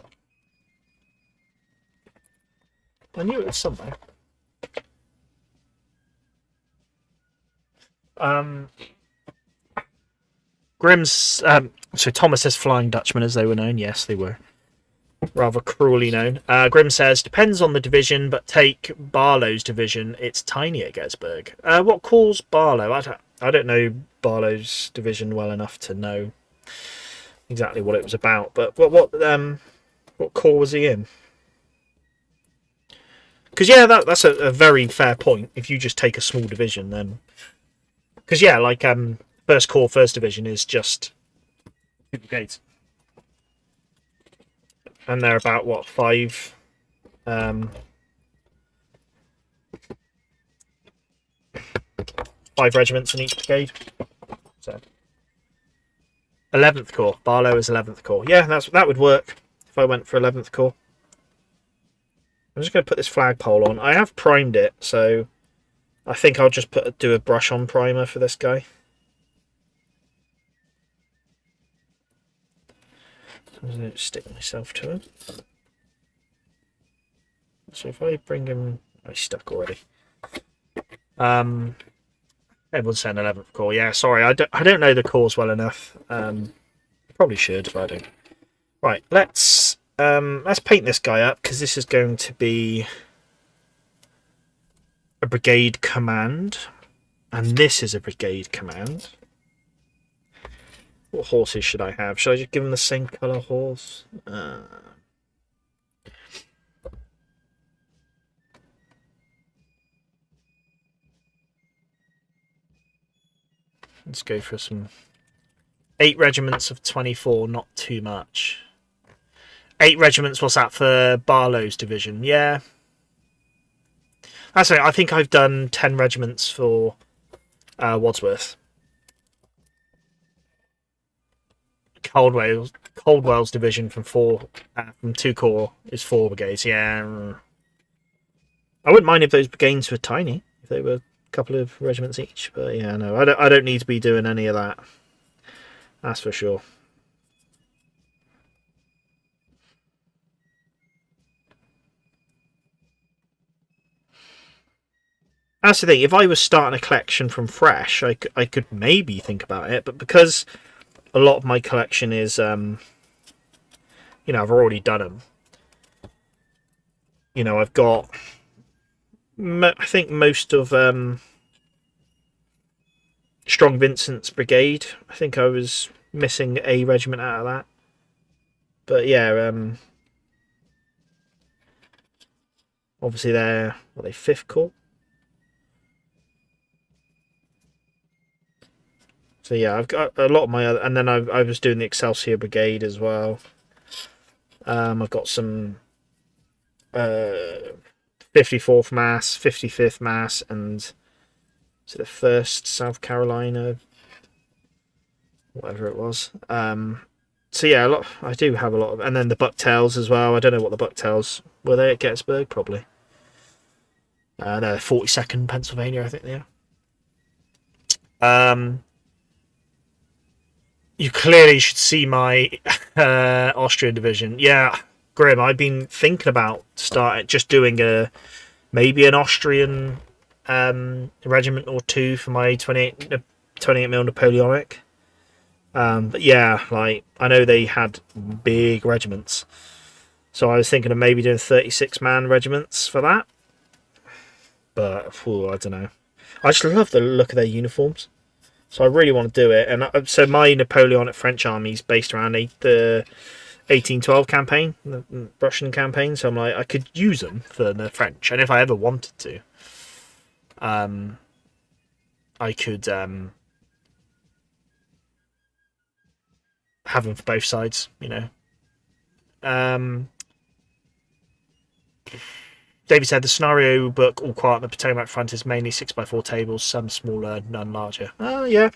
Grimm's. So Thomas says Flying Dutchman, as they were known. Yes, they were. Rather cruelly known. Grimm says, depends on the division, but take Barlow's division. It's tiny at Gettysburg. What calls Barlow? I don't know Barlow's division well enough to know exactly what it was about. But what corps was he in? Because yeah, that's a very fair point. If you just take a small division, then because yeah, like First Corps, First Division is just 2 brigades. And they're about, what, 5 regiments in each brigade. So 11th Corps. Barlow is 11th Corps. Yeah, that would work if I went for 11th Corps. I'm just going to put this flagpole on. I have primed it, so I think I'll just do a brush-on primer for this guy. I'm going to stick myself to him. So if I bring him... Oh, he's stuck already. Everyone's saying 11th Corps. Yeah, sorry, I don't know the corps well enough. Probably should, but I don't. Right, let's paint this guy up, because this is going to be a brigade command. And this is a brigade command. What horses should I have? Should I just give them the same colour horse? Let's go for some 8 regiments of 24, not too much. 8 regiments, what's that for Barlow's division? Yeah. That's it. I think I've done 10 regiments for Wadsworth. Caldwell's division from 2 corps is 4 brigades. Yeah, I wouldn't mind if those brigades were tiny, if they were a couple of regiments each. But yeah, no, I don't need to be doing any of that. That's for sure. That's the thing. If I was starting a collection from fresh, I could maybe think about it. But because a lot of my collection is, I've already done them. you know, I've got, I think most of Strong Vincent's brigade. I think I was missing a regiment out of that. But yeah, obviously they're, what are they, 5th Corps? So yeah, I've got a lot of my other, and then I was doing the Excelsior Brigade as well. I've got some 54th Mass, 55th Mass, and is it the 1st South Carolina, whatever it was. So yeah, I do have a lot of, and then the Bucktails as well. I don't know what the Bucktails were. They at Gettysburg probably. They're 42nd Pennsylvania, I think they are. You clearly should see my Austrian division. Yeah, Grim, I've been thinking about just doing maybe an Austrian regiment or two for my 28mm Napoleonic. But yeah, like I know they had big regiments, so I was thinking of maybe doing 36-man regiments for that. But I don't know. I just love the look of their uniforms. So I really want to do it. And so my Napoleonic French army is based around the 1812 campaign, the Russian campaign. So I'm like, I could use them for the French. And if I ever wanted to, I could have them for both sides, you know. David said the scenario book All Quiet on the Potomac Front is mainly 6x4 tables, some smaller, none larger. Oh yeah,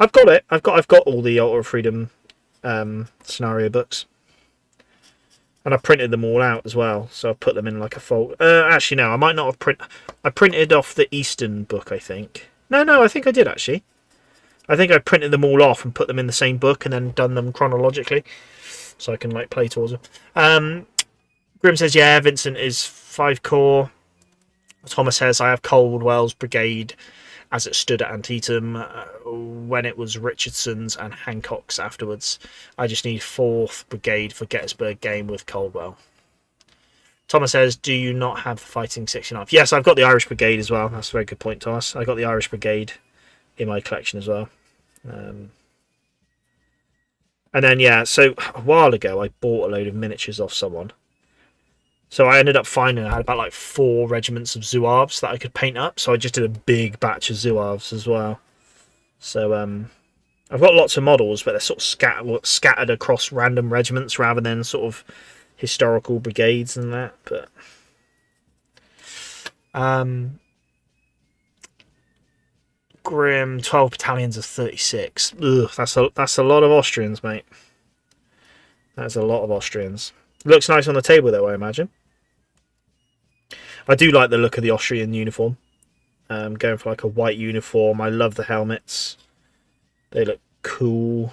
I've got it. I've got all the Altar of Freedom scenario books, and I printed them all out as well. So I put them in like a folder. Actually, no, I might not have I printed off the Eastern book, I think. No, I think I did actually. I think I printed them all off and put them in the same book, and then done them chronologically, so I can like play towards them. Grim says, yeah, Vincent is 5 Corps. Thomas says, I have Coldwell's brigade as it stood at Antietam when it was Richardson's and Hancock's afterwards. I just need 4th Brigade for Gettysburg game with Coldwell. Thomas says, do you not have Fighting 69th? Yes, I've got the Irish Brigade as well. That's a very good point, Thomas. I got the Irish Brigade in my collection as well. And then, yeah, so a while ago I bought a load of miniatures off someone. So I ended up finding I had about like 4 regiments of Zouaves that I could paint up. So I just did a big batch of Zouaves as well. So I've got lots of models, but they're sort of scattered across random regiments rather than sort of historical brigades and that. But Grim, 12 battalions of 36. Ugh, that's a lot of Austrians, mate. That's a lot of Austrians. Looks nice on the table, though, I imagine. I do like the look of the Austrian uniform. Going for like a white uniform. I love the helmets. They look cool.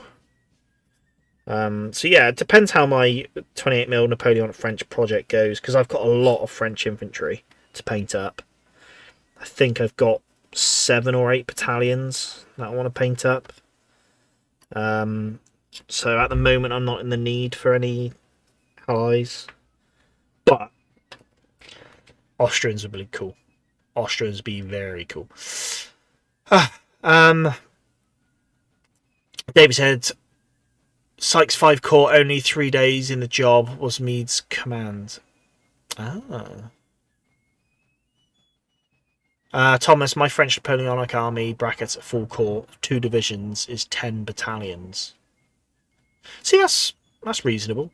So yeah, it depends how my 28mm Napoleonic French project goes, because I've got a lot of French infantry to paint up. I think I've got 7 or 8 battalions that I want to paint up. So at the moment, I'm not in the need for any allies, but Austrians would be cool. Austrians would be very cool. David said, Sykes 5 Corps, only 3 days in the job was Meade's command. Thomas, my French Napoleonic army brackets at full corps, 2 divisions is 10 battalions. See, that's reasonable.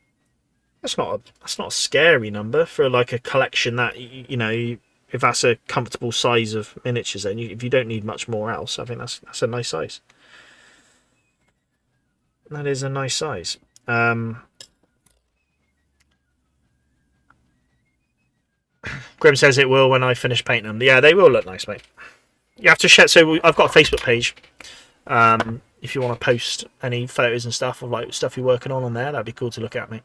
That's not a scary number for like a collection that, you know, if that's a comfortable size of miniatures, then if you don't need much more else, I think that's a nice size. That is a nice size. Grim says it will when I finish painting them. Yeah, they will look nice, mate. You have to share. So I've got a Facebook page. If you want to post any photos and stuff of like stuff you're working on there, that'd be cool to look at, mate.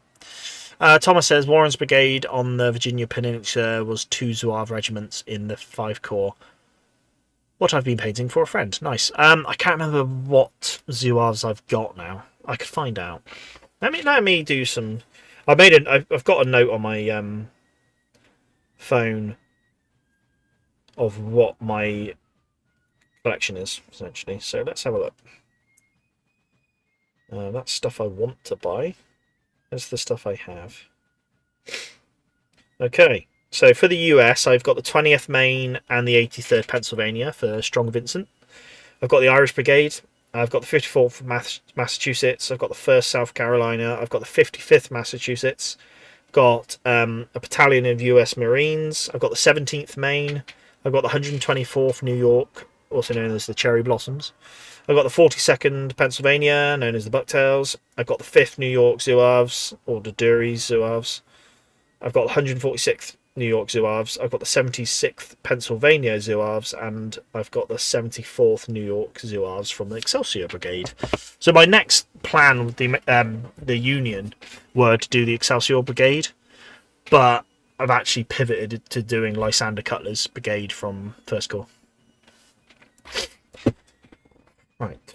Thomas says Warren's brigade on the Virginia Peninsula was 2 Zouave regiments in the 5 Corps. What I've been painting for a friend. Nice. I can't remember what Zouaves I've got now. I could find out. Let me do some. I've got a note on my phone of what my collection is, essentially. So let's have a look. That's stuff I want to buy. That's the stuff I have. Okay, so for the US, I've got the 20th Maine and the 83rd Pennsylvania for Strong Vincent. I've got the Irish Brigade. I've got the 54th Massachusetts. I've got the 1st South Carolina. I've got the 55th Massachusetts. Got a battalion of US Marines. I've got the 17th Maine. I've got the 124th New York, also known as the Cherry Blossoms. I've got the 42nd Pennsylvania, known as the Bucktails. I've got the 5th New York Zouaves, or the Dury Zouaves. I've got the 146th New York Zouaves. I've got the 76th Pennsylvania Zouaves, and I've got the 74th New York Zouaves from the Excelsior Brigade. So my next plan with the Union were to do the Excelsior Brigade, but I've actually pivoted to doing Lysander Cutler's Brigade from First Corps. Right.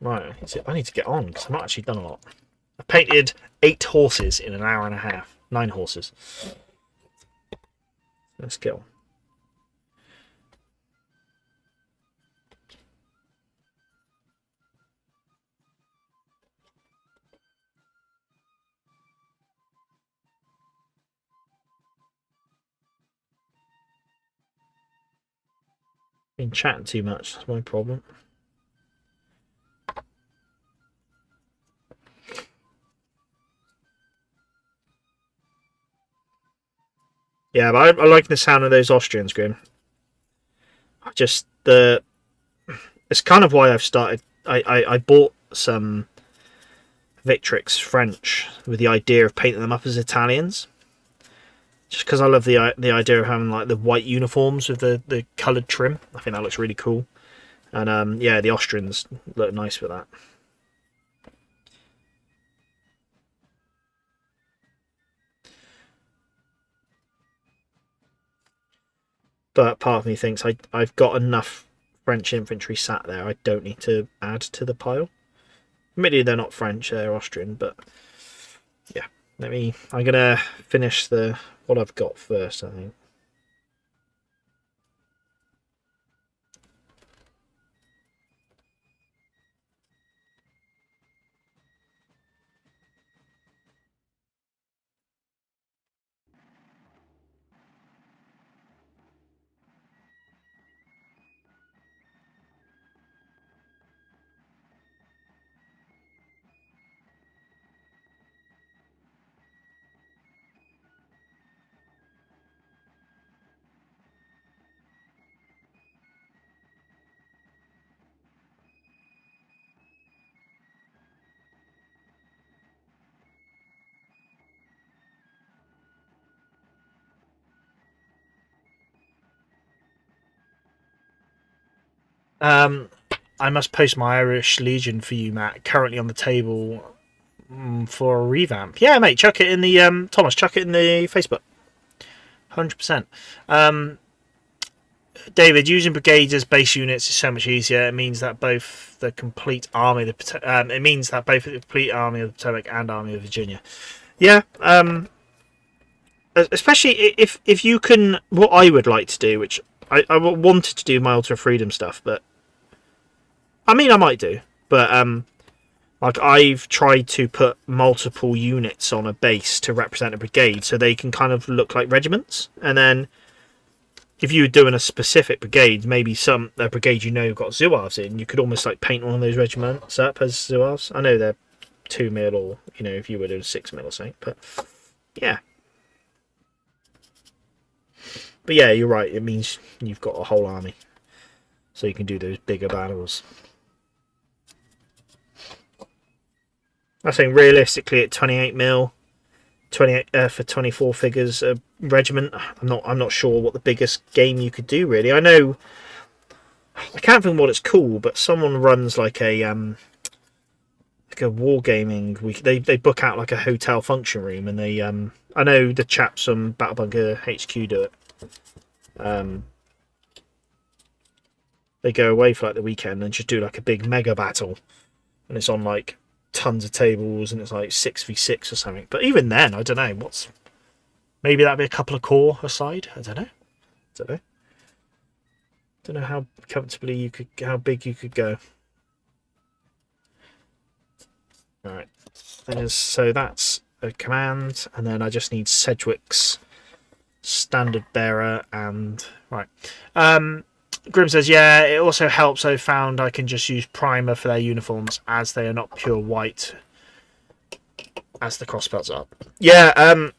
Right, I need to get on because I've not actually done a lot. I painted 8 horses in an hour and a half. 9 horses. Let's go. Been chatting too much, that's my problem. Yeah, but I like the sound of those Austrians, Grim. Just it's kind of why I've started. I bought some Victrix French with the idea of painting them up as Italians, just because I love the idea of having like the white uniforms with the coloured trim. I think that looks really cool, and yeah, the Austrians look nice with that. But part of me thinks I've got enough French infantry sat there. I don't need to add to the pile. Admittedly, they're not French; they're Austrian. But yeah, I'm gonna finish what I've got first, I think. I must post my Irish Legion for you, Matt. Currently on the table for a revamp. Yeah, mate, chuck it in the Thomas. Chuck it in the Facebook. 100%. David, using brigades as base units is so much easier. It means that both the complete army, of the Potomac and army of Virginia. Yeah. Especially if you can. What I would like to do, which I wanted to do my Ultra Freedom stuff, but I mean I might do, but like I've tried to put multiple units on a base to represent a brigade, so they can kind of look like regiments, and then. If you were doing a specific brigade, maybe a brigade got Zouaves in, you could almost like paint one of those regiments up as Zouaves. I know they're 2 mil, or if you were doing 6 mil or something, but yeah. But yeah, you're right. It means you've got a whole army, so you can do those bigger battles. I think realistically at 28 mil, 28 for 24 figures a regiment. I'm not sure what the biggest game you could do really. I can't think what it's called, but someone runs like a wargaming week. They book out like a hotel function room, and they I know the chaps from Battle Bunker HQ do it. they go away for like the weekend and just do like a big mega battle, and it's on like tons of tables and it's like 6v6 or something. But even then, I don't know maybe that'd be a couple of core aside. I don't know. Don't know how comfortably how big you could go. All right, so that's a command, and then I just need Sedgwick's standard bearer and right. Grim says, yeah, it also helps. I found I can just use primer for their uniforms as they are not pure white, as the crossbelts are. Yeah,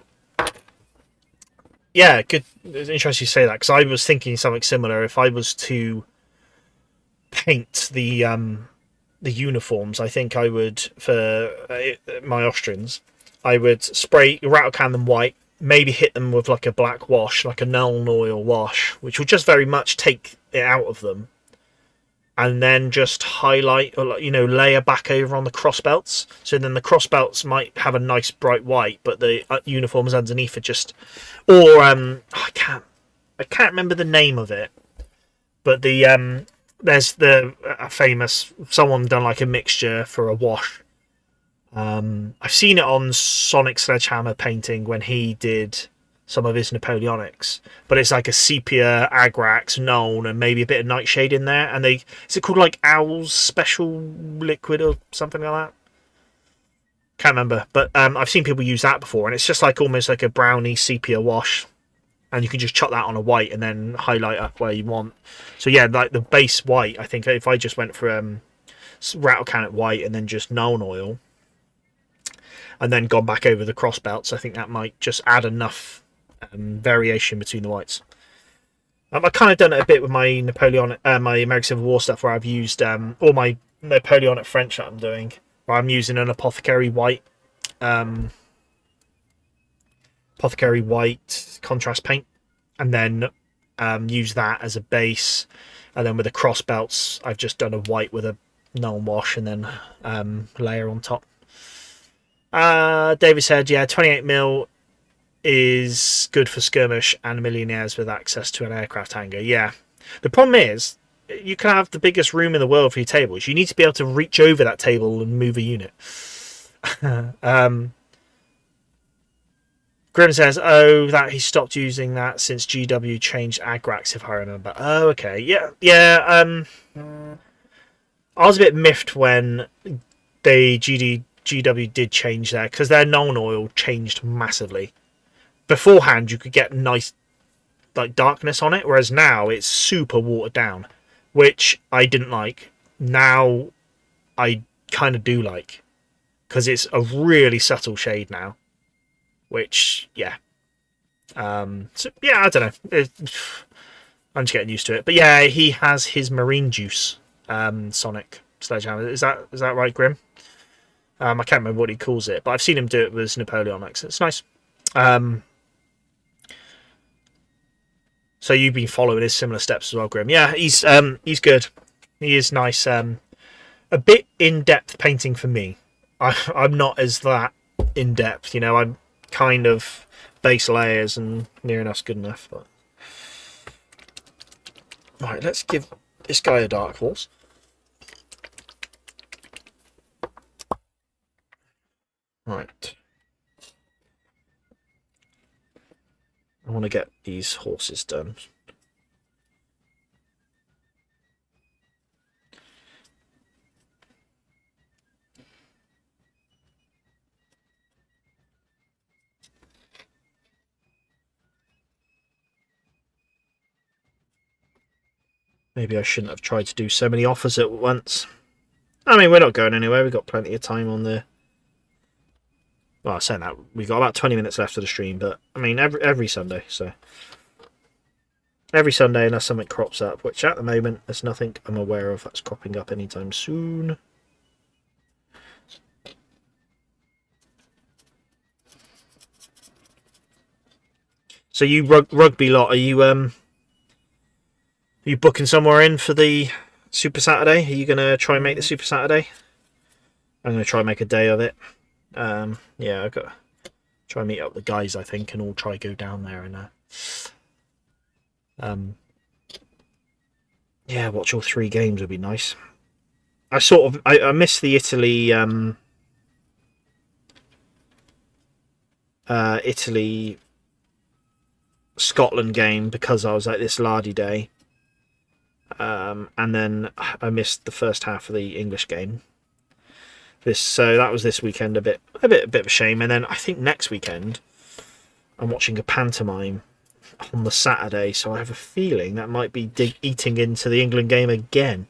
yeah, good. It's interesting you say that, because I was thinking something similar. If I was to paint the uniforms, I think I would, for my Austrians, I would spray rattle can them white, maybe hit them with like a black wash, like a Nuln oil wash, which will just very much take it out of them, and then just highlight, or layer back over on the crossbelts. So then the crossbelts might have a nice bright white, but the uniforms underneath are just, or I can't remember the name of it, but there's the famous, someone done like a mixture for a wash. I've seen it on Sonic Sledgehammer painting when he did some of his Napoleonics, but it's like a sepia, Agrax, Nuln, and maybe a bit of Nightshade in there. And is it called like Owl's Special Liquid or something like that? Can't remember, but I've seen people use that before, and it's just like almost like a browny sepia wash, and you can just chuck that on a white and then highlight up where you want. So yeah, like the base white, I think if I just went for rattle can it white and then just Nuln oil, and then gone back over the cross belts, I think that might just add enough variation between the whites. I've kind of done it a bit with my Napoleonic, my American Civil War stuff, where I've used all my Napoleonic French that I'm doing, where I'm using an apothecary white contrast paint, and then use that as a base, and then with the cross belts I've just done a white with a Nuln wash and then layer on top. David said, yeah, 28mm is good for skirmish and millionaires with access to an aircraft hangar. Yeah, the problem is you can have the biggest room in the world for your tables. You need to be able to reach over that table and move a unit. Grim says, oh, that he stopped using that since GW changed Agrax, if I remember. Oh, okay. Yeah. I was a bit miffed when GW did change that, because their Nuln oil changed massively. Beforehand, you could get nice like darkness on it, whereas now it's super watered down, which I didn't like. Now I kind of do like, because it's a really subtle shade now, which so yeah, I don't know. I'm just getting used to it. But yeah, he has his marine juice Sonic Sledgehammer. Is that right, Grim? I can't remember what he calls it, but I've seen him do it with Napoleonics. It's nice. So you've been following his similar steps as well, Grim. Yeah, he's good. He is nice. A bit in-depth painting for me. I'm not as that in-depth, I'm kind of base layers and near enough's good enough. But right, let's give this guy a Dark Horse. Right. I want to get these horses done. Maybe I shouldn't have tried to do so many offers at once. I mean, we're not going anywhere. We've got plenty of time on the... Well, saying that, we've got about 20 minutes left of the stream, but I mean, every Sunday, so... Every Sunday, unless something crops up, which at the moment, there's nothing I'm aware of that's cropping up anytime soon. So you rugby lot, are you booking somewhere in for the Super Saturday? Are you going to try and make the Super Saturday? I'm going to try and make a day of it. Yeah, I've got to try and meet up with the guys, I think, and all try go down there and Yeah, watch all 3 games would be nice. I missed the Italy Scotland game because I was at this Lardy Day, and then I missed the first half of the English game. So that was this weekend, a bit of a shame. And then I think next weekend I'm watching a pantomime on the Saturday, so I have a feeling that might be eating into the England game again,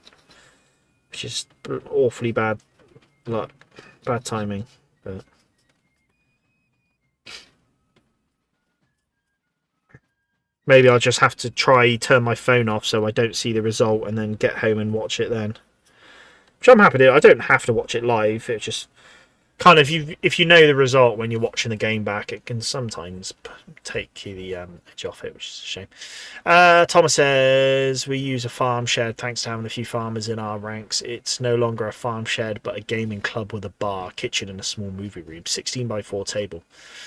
which is awfully bad luck, bad timing. But maybe I'll just have to turn my phone off so I don't see the result, and then get home and watch it then. Which I'm happy to do. I don't have to watch it live. It's just kind of, if you know the result when you're watching the game back, it can sometimes take you the edge off it, which is a shame. Thomas says, we use a farm shed thanks to having a few farmers in our ranks. It's no longer a farm shed but a gaming club with a bar, kitchen and a small movie room. 16 by 4 table.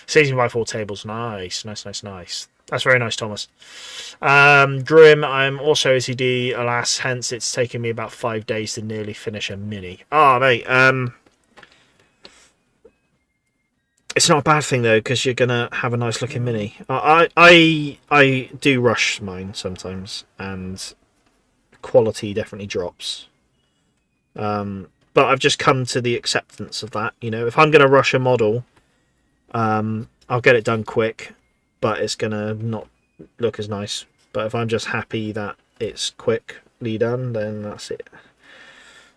16 by 4 tables. Nice. That's very nice, Thomas. Grim, I'm also OCD. Alas, hence it's taken me about 5 days to nearly finish a mini. Mate, it's not a bad thing though, because you're gonna have a nice looking mini. I do rush mine sometimes, and quality definitely drops. But I've just come to the acceptance of that. You know, if I'm gonna rush a model, I'll get it done quick, but it's gonna not look as nice. But if I'm just happy that it's quickly done, then that's it.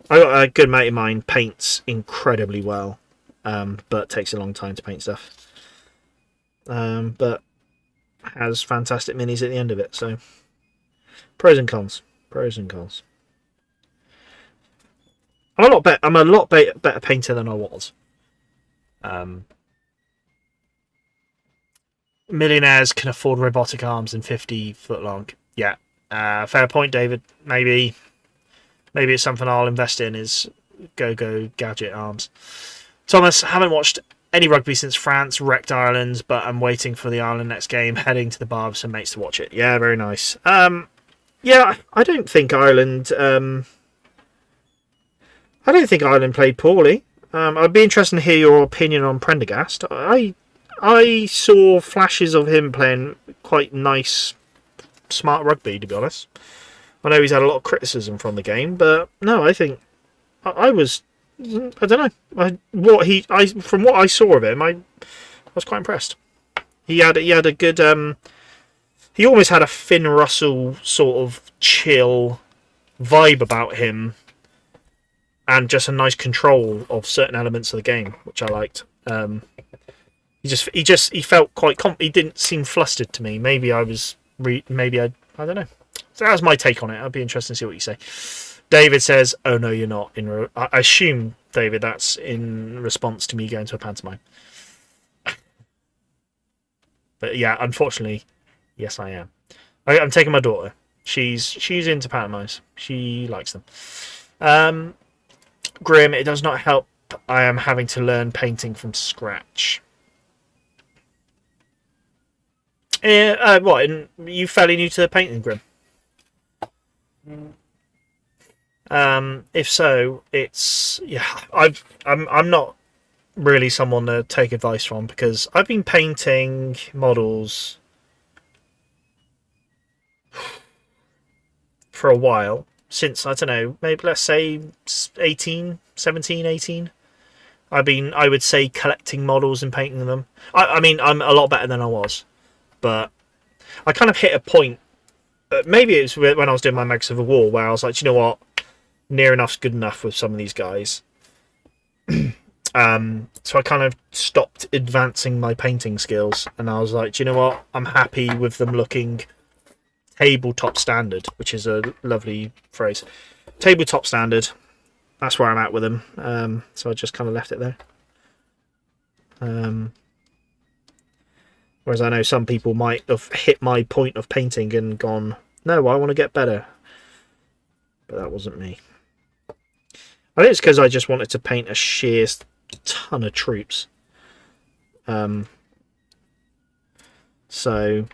I got a good mate of mine paints incredibly well. But takes a long time to paint stuff. But has fantastic minis at the end of it. So pros and cons. I'm a lot better painter than I was. Millionaires can afford robotic arms and 50 foot long. Yeah, fair point, David. Maybe it's something I'll invest in. Is go gadget arms. Thomas, haven't watched any rugby since France wrecked Ireland, but I'm waiting for the Ireland next game, heading to the bar with some mates to watch it. Yeah, very nice. Yeah, I don't think Ireland played poorly. I'd be interested to hear your opinion on Prendergast. I saw flashes of him playing quite nice, smart rugby, to be honest. I know he's had a lot of criticism from the game, but no, I think I don't know. From what I saw of him, I was quite impressed. He had a good. He almost had a Finn Russell sort of chill vibe about him, and just a nice control of certain elements of the game, which I liked. He felt quite. He didn't seem flustered to me. Maybe I don't know. So that was my take on it. I'd be interested to see what you say. David says, "Oh no, you're not." I assume, David, that's in response to me going to a pantomime. But yeah, unfortunately, yes, I am. I'm taking my daughter. She's into pantomimes. She likes them. Grim, it does not help. I am having to learn painting from scratch. What? You fairly new to painting, Grim? If so, it's I'm not really someone to take advice from, because I've been painting models for a while, since, I don't know, maybe let's say 17, 18. I would say, collecting models and painting them. I mean, I'm a lot better than I was, but I kind of hit a point. Maybe it was when I was doing my Mega Civil War, where I was like, you know what, near enough's good enough with some of these guys. So I kind of stopped advancing my painting skills, and I was like, do you know what, I'm happy with them looking tabletop standard, which is a lovely phrase. Tabletop standard, that's where I'm at with them. So I just kind of left it there. Whereas I know some people might have hit my point of painting and gone, no, I want to get better. But that wasn't me. I think it's because I just wanted to paint a sheer ton of troops. So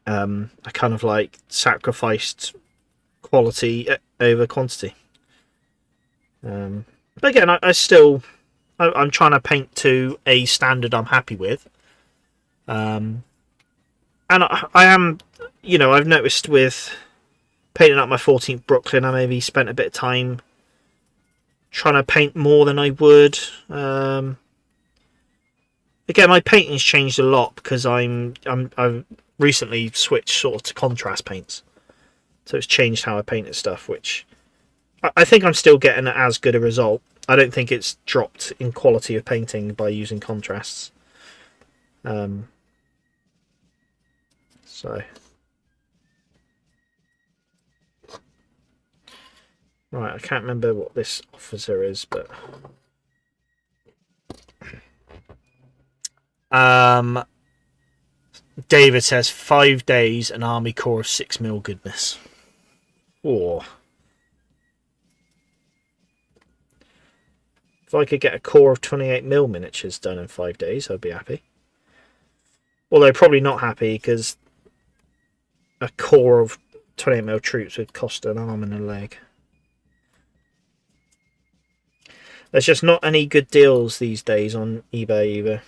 I kind of like sacrificed quality over quantity. But again, I'm trying to paint to a standard I'm happy with. And I am, I've noticed with painting up my 14th Brooklyn, I maybe spent a bit of time trying to paint more than I would. Again, my painting's changed a lot because I've recently switched sort of to contrast paints, so it's changed how I painted stuff, which I think I'm still getting as good a result. I don't think it's dropped in quality of painting by using contrasts. So right, I can't remember what this officer is, but David says 5 days, an army core of 6mm goodness. Or if I could get a core of 28mm miniatures done in 5 days, I'd be happy. Although probably not happy because a core of 28mm troops would cost an arm and a leg. There's just not any good deals these days on eBay either.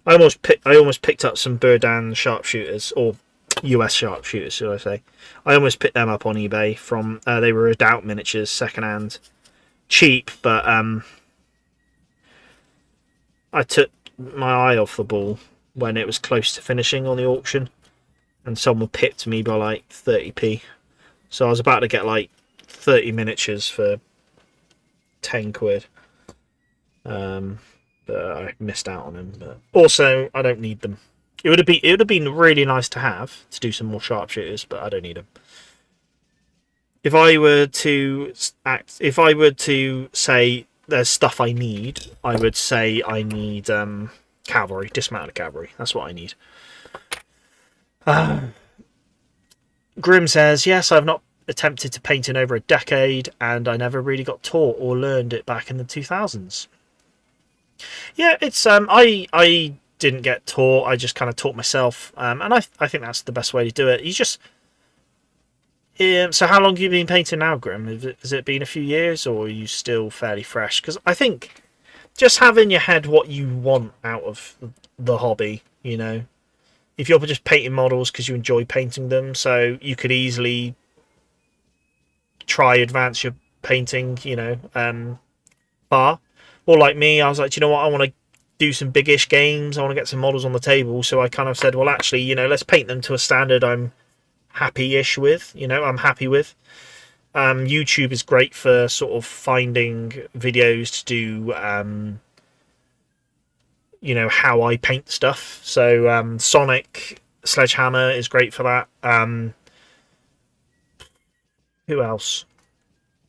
I almost picked up some Burdan sharpshooters, or US sharpshooters, should I say. I almost picked them up on eBay from they were Redoubt miniatures, secondhand, cheap, but I took my eye off the ball when it was close to finishing on the auction, and someone pipped me by like 30p. So I was about to get like 30 miniatures for 10 quid. But I missed out on them. But also, I don't need them. It would have been really nice to have to do some more sharpshooters, but I don't need them. If I were to say there's stuff I need, I would say I need cavalry, dismounted cavalry. That's what I need. Grim says, yes, I've not attempted to paint in over a decade, and I never really got taught or learned it back in the 2000s. Yeah, it's I didn't get taught. I just kind of taught myself, and I think that's the best way to do it. You just so how long have you been painting now, Grim? Has it been a few years, or are you still fairly fresh? Because I think just have in your head what you want out of the hobby. If you're just painting models because you enjoy painting them, so you could easily try advance your painting. Far. Or like me, I was like, you know what, I want to do some big-ish games, I want to get some models on the table, so I kind of said, well, actually, let's paint them to a standard I'm happy-ish with, I'm happy with. YouTube is great for sort of finding videos to do, how I paint stuff. So Sonic Sledgehammer is great for that. Who else?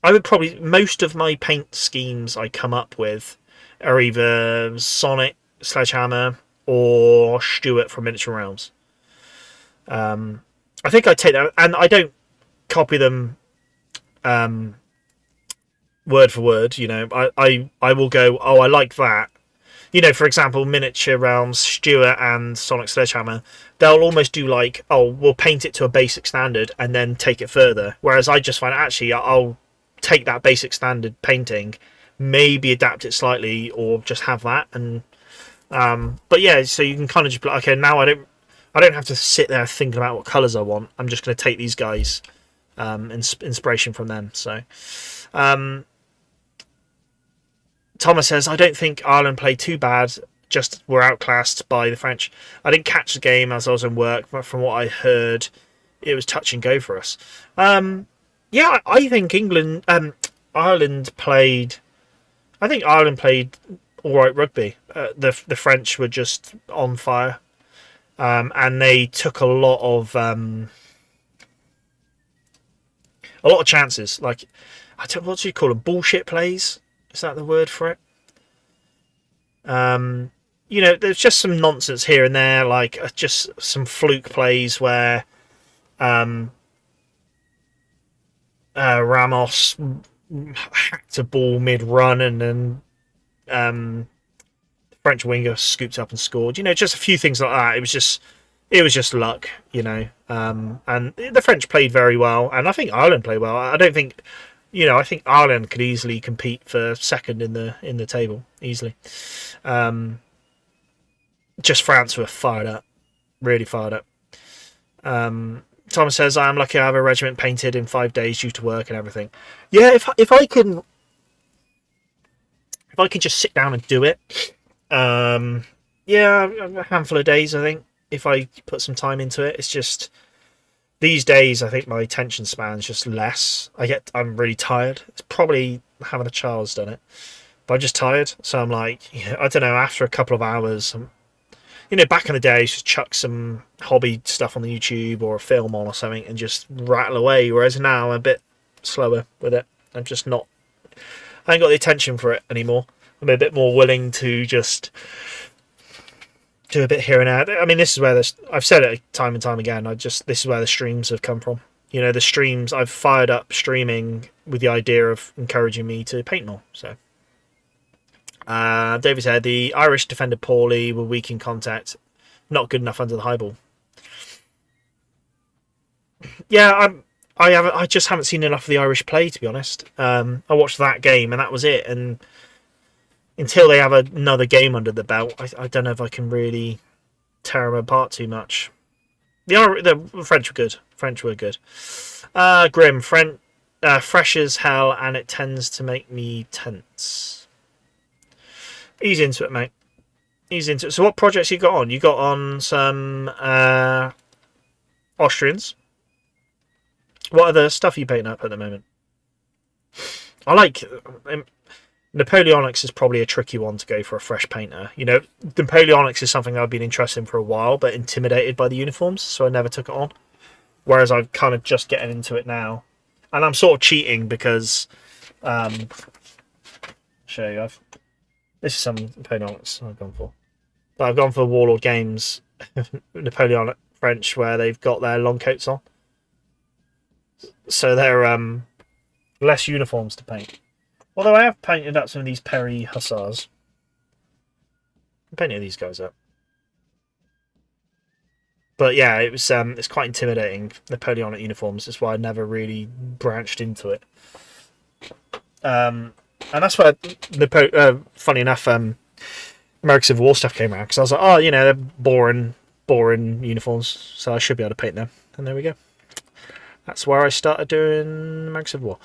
I would probably, most of my paint schemes I come up with are either Sonic, Sledgehammer, or Stuart from Miniature Realms. I think I take that, and I don't copy them word for word. I will go, oh, I like that. For example, Miniature Realms, Stuart and Sonic Sledgehammer, they'll almost do like, oh, we'll paint it to a basic standard and then take it further. Whereas I just find, actually, I'll take that basic standard painting, maybe adapt it slightly, or just have that. And but yeah, so you can kind of just be like, okay, now I don't have to sit there thinking about what colours I want. I'm just going to take these guys, inspiration from them. So Thomas says, I don't think Ireland played too bad, just were outclassed by the French. I didn't catch the game as I was in work, but from what I heard, it was touch and go for us. Yeah, I think Ireland played. I think Ireland played all right rugby. The French were just on fire, and they took a lot of chances. Like, I don't what do you call them? Bullshit plays. Is that the word for it? There's just some nonsense here and there, like just some fluke plays where Ramos hacked a ball mid-run and then the French winger scooped up and scored. Just a few things like that. It was just it was just luck, you know. And the French played very well, and I think Ireland played well. I don't think, you know, I think Ireland could easily compete for second in the table easily. Just France were fired up, really fired up. Thomas says, I am lucky I have a regiment painted in 5 days due to work and everything. Yeah, if I can just sit down and do it, yeah, a handful of days, I think, if I put some time into it. It's just these days, I think my attention span's just less. I'm really tired. It's probably having a child's done it, but I'm just tired. So I'm like, yeah, I don't know, after a couple of hours, you know, back in the day, I used to chuck some hobby stuff on the YouTube or a film on or something and just rattle away. Whereas now I'm a bit slower with it. I'm just not. I ain't got the attention for it anymore. I'm a bit more willing to just do a bit here and there. I mean, this is where I've said it time and time again. This is where the streams have come from. You know, the streams, I've fired up streaming with the idea of encouraging me to paint more. So. David said the Irish defended poorly, were weak in contact, not good enough under the high ball. Yeah, I just haven't seen enough of the Irish play, to be honest. I watched that game and that was it. And until they have another game under the belt, I don't know if I can really tear them apart too much. The French were good. Grim, fresh as hell, and it tends to make me tense. He's into it, mate. He's into it. So what projects you got on? You got on some Austrians. What other stuff are you painting up at the moment? I like... Napoleonics is probably a tricky one to go for a fresh painter. You know, Napoleonics is something I've been interested in for a while, but intimidated by the uniforms, so I never took it on. Whereas I'm kind of just getting into it now. And I'm sort of cheating because... I'll show you, this is some Napoleonics I've gone for. But I've gone for Warlord Games Napoleonic French, where they've got their long coats on. So they're less uniforms to paint. Although I have painted up some of these Perry Hussars. I'm painting these guys up. But yeah, it's quite intimidating, Napoleonic uniforms. That's why I never really branched into it. And that's where, funny enough, American Civil War stuff came around. Because I was like, oh, you know, they're boring uniforms. So I should be able to paint them. And there we go. That's where I started doing American Civil War.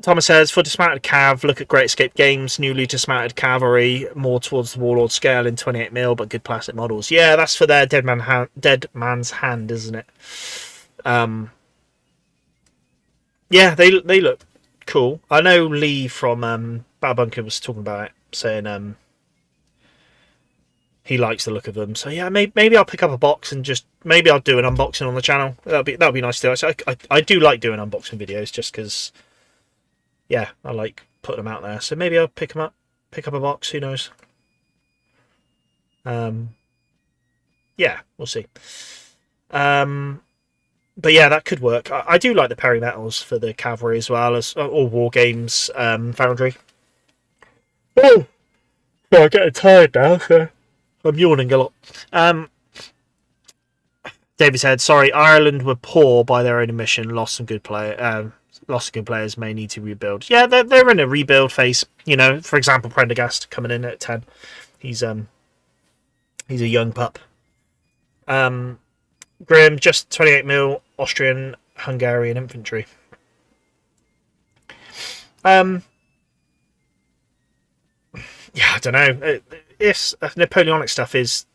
Thomas says, for dismounted cav, look at Great Escape Games. Newly dismounted cavalry, more towards the Warlord scale in 28mm, but good plastic models. Yeah, that's for their dead man's hand, isn't it? Yeah, they look cool. I know Lee from Battle Bunker was talking about it, saying he likes the look of them. So yeah, maybe I'll pick up a box and just maybe I'll do an unboxing on the channel. That'll be nice to do. So I do like doing unboxing videos just because, yeah, I like putting them out there. So maybe I'll pick up a box. Who knows? Yeah, we'll see. But yeah, that could work. I do like the Perry metals for the cavalry as well as all war games foundry. Oh, I'm getting tired now. So I'm yawning a lot. David said, "Sorry, Ireland were poor by their own admission. Lost some good players. May need to rebuild. Yeah, they're in a rebuild phase. You know, for example, Prendergast coming in at 10. He's a young pup. Grim, just 28mm Austrian Hungarian infantry. Yeah, I don't know. If Napoleonic stuff is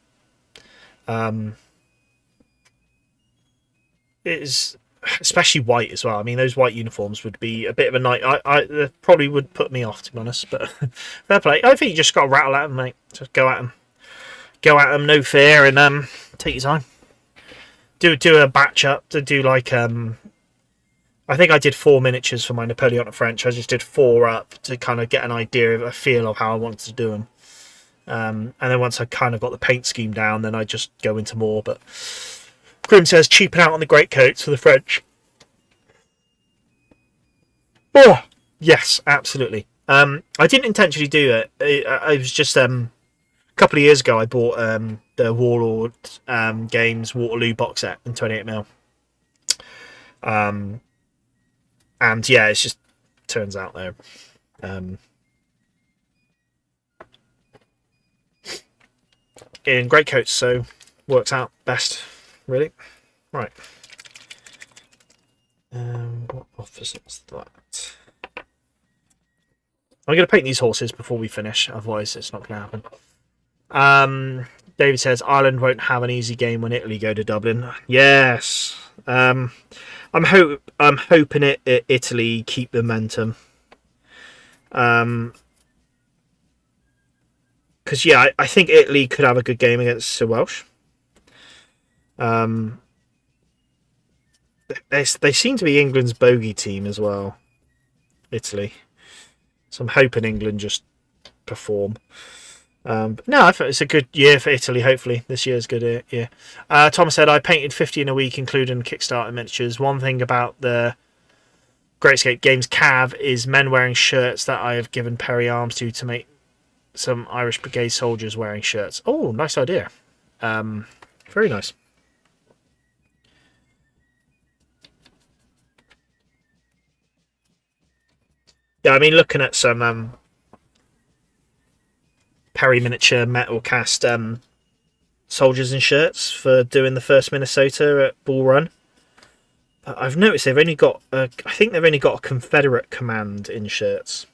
especially white as well. I mean, those white uniforms would be a bit of a night. I probably would put me off, to be honest. But fair play. I think you just got to rattle at them, mate. Just go at them, no fear, and take your time. Do a batch up to do like I think I did 4 miniatures for my Napoleonic French. I just did 4 up to kind of get an idea of a feel of how I wanted to do them. And then once I kind of got the paint scheme down, then I just go into more. But Grim says cheapen out on the great coats for the French. Oh yes, absolutely. I didn't intentionally do it. I was just because couple of years ago, I bought the Warlord Games Waterloo box set in 28mm. And yeah, it just turns out there. In great coats, so works out best, really. Right. What office is that? I'm going to paint these horses before we finish, otherwise it's not going to happen. David says Ireland won't have an easy game when Italy go to Dublin. Yes. I'm hoping Italy keep the momentum. Because yeah, I think Italy could have a good game against the Welsh. They seem to be England's bogey team as well, Italy. So I'm hoping England just perform. But no, I thought it's a good year for Italy. Hopefully this year's good year. Thomas said I painted 50 in a week, including Kickstarter miniatures. One thing about the Great Escape Games Cav is men wearing shirts that I have given Perry Arms to make some Irish Brigade soldiers wearing shirts. Oh, nice idea. Very nice. Yeah, I mean, looking at some Perry Miniature metal cast soldiers in shirts for doing the first Minnesota at Bull Run. But I've noticed they've only got I think they've only got a Confederate command in shirts,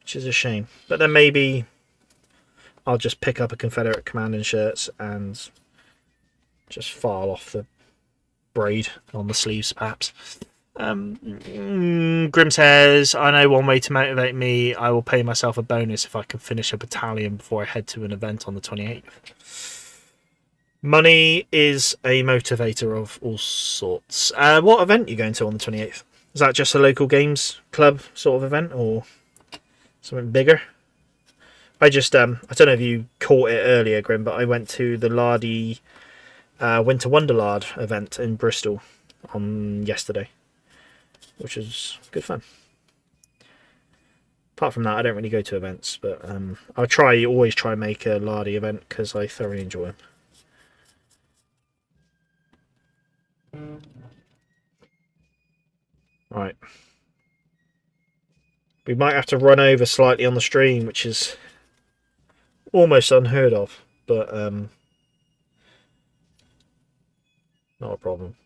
which is a shame. But then maybe I'll just pick up a Confederate command in shirts and just file off the braid on the sleeves, perhaps. Grim says, I know one way to motivate me. I will pay myself a bonus if I can finish a battalion before I head to an event on the 28th. Money is a motivator of all sorts. What event are you going to on the 28th? Is that just a local games club sort of event or something bigger? I just, I don't know if you caught it earlier, Grim, but I went to the Lardy Winter Wonderland event in Bristol on yesterday, which is good fun. Apart from that, I don't really go to events, but I always try and make a Lardy event because I thoroughly enjoy them. Right. We might have to run over slightly on the stream, which is almost unheard of, but not a problem.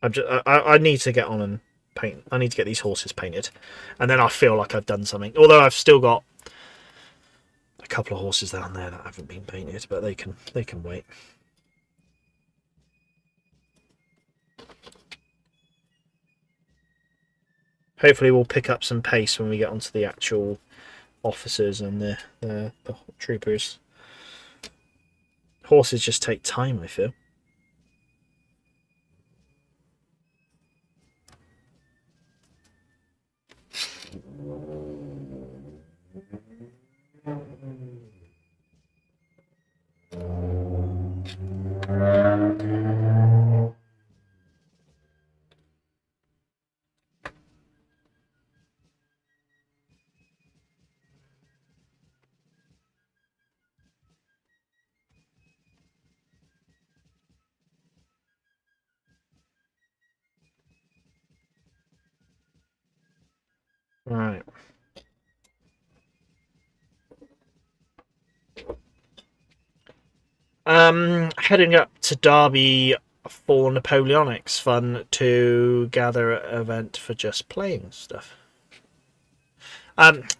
I need to get on and paint. I need to get these horses painted, and then I feel like I've done something. Although I've still got a couple of horses down there that haven't been painted, but they can wait. Hopefully we'll pick up some pace when we get onto the actual officers and the troopers. Horses just take time, I feel. Right. Heading up to Derby for Napoleonics. Fun to gather an event for just playing stuff.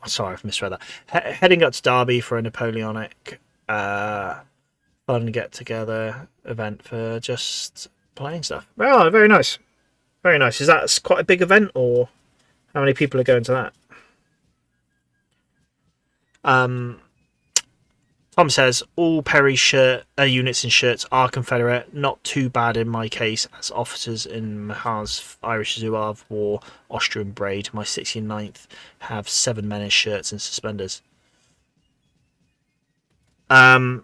Sorry, I've misread that. Heading up to Derby for a Napoleonic fun get together event for just playing stuff. Oh, very nice. Very nice. Is that quite a big event, or how many people are going to that? Tom says, all Perry units and shirts are Confederate. Not too bad in my case, as officers in Mahar's Irish Zouave wore Austrian braid. My 69th have 7 men in shirts and suspenders. So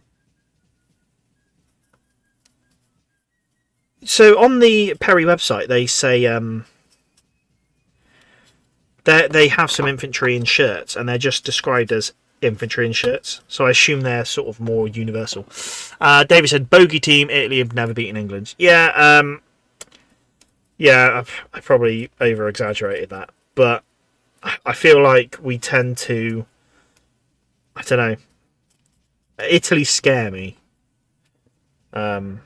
on the Perry website, they say they have some infantry in shirts, and they're just described as infantry in shirts, so I assume they're sort of more universal. David said, "Bogey team, Italy have never beaten England." Yeah, I probably over exaggerated that, but I feel like we tend to. I don't know. Italy scare me. I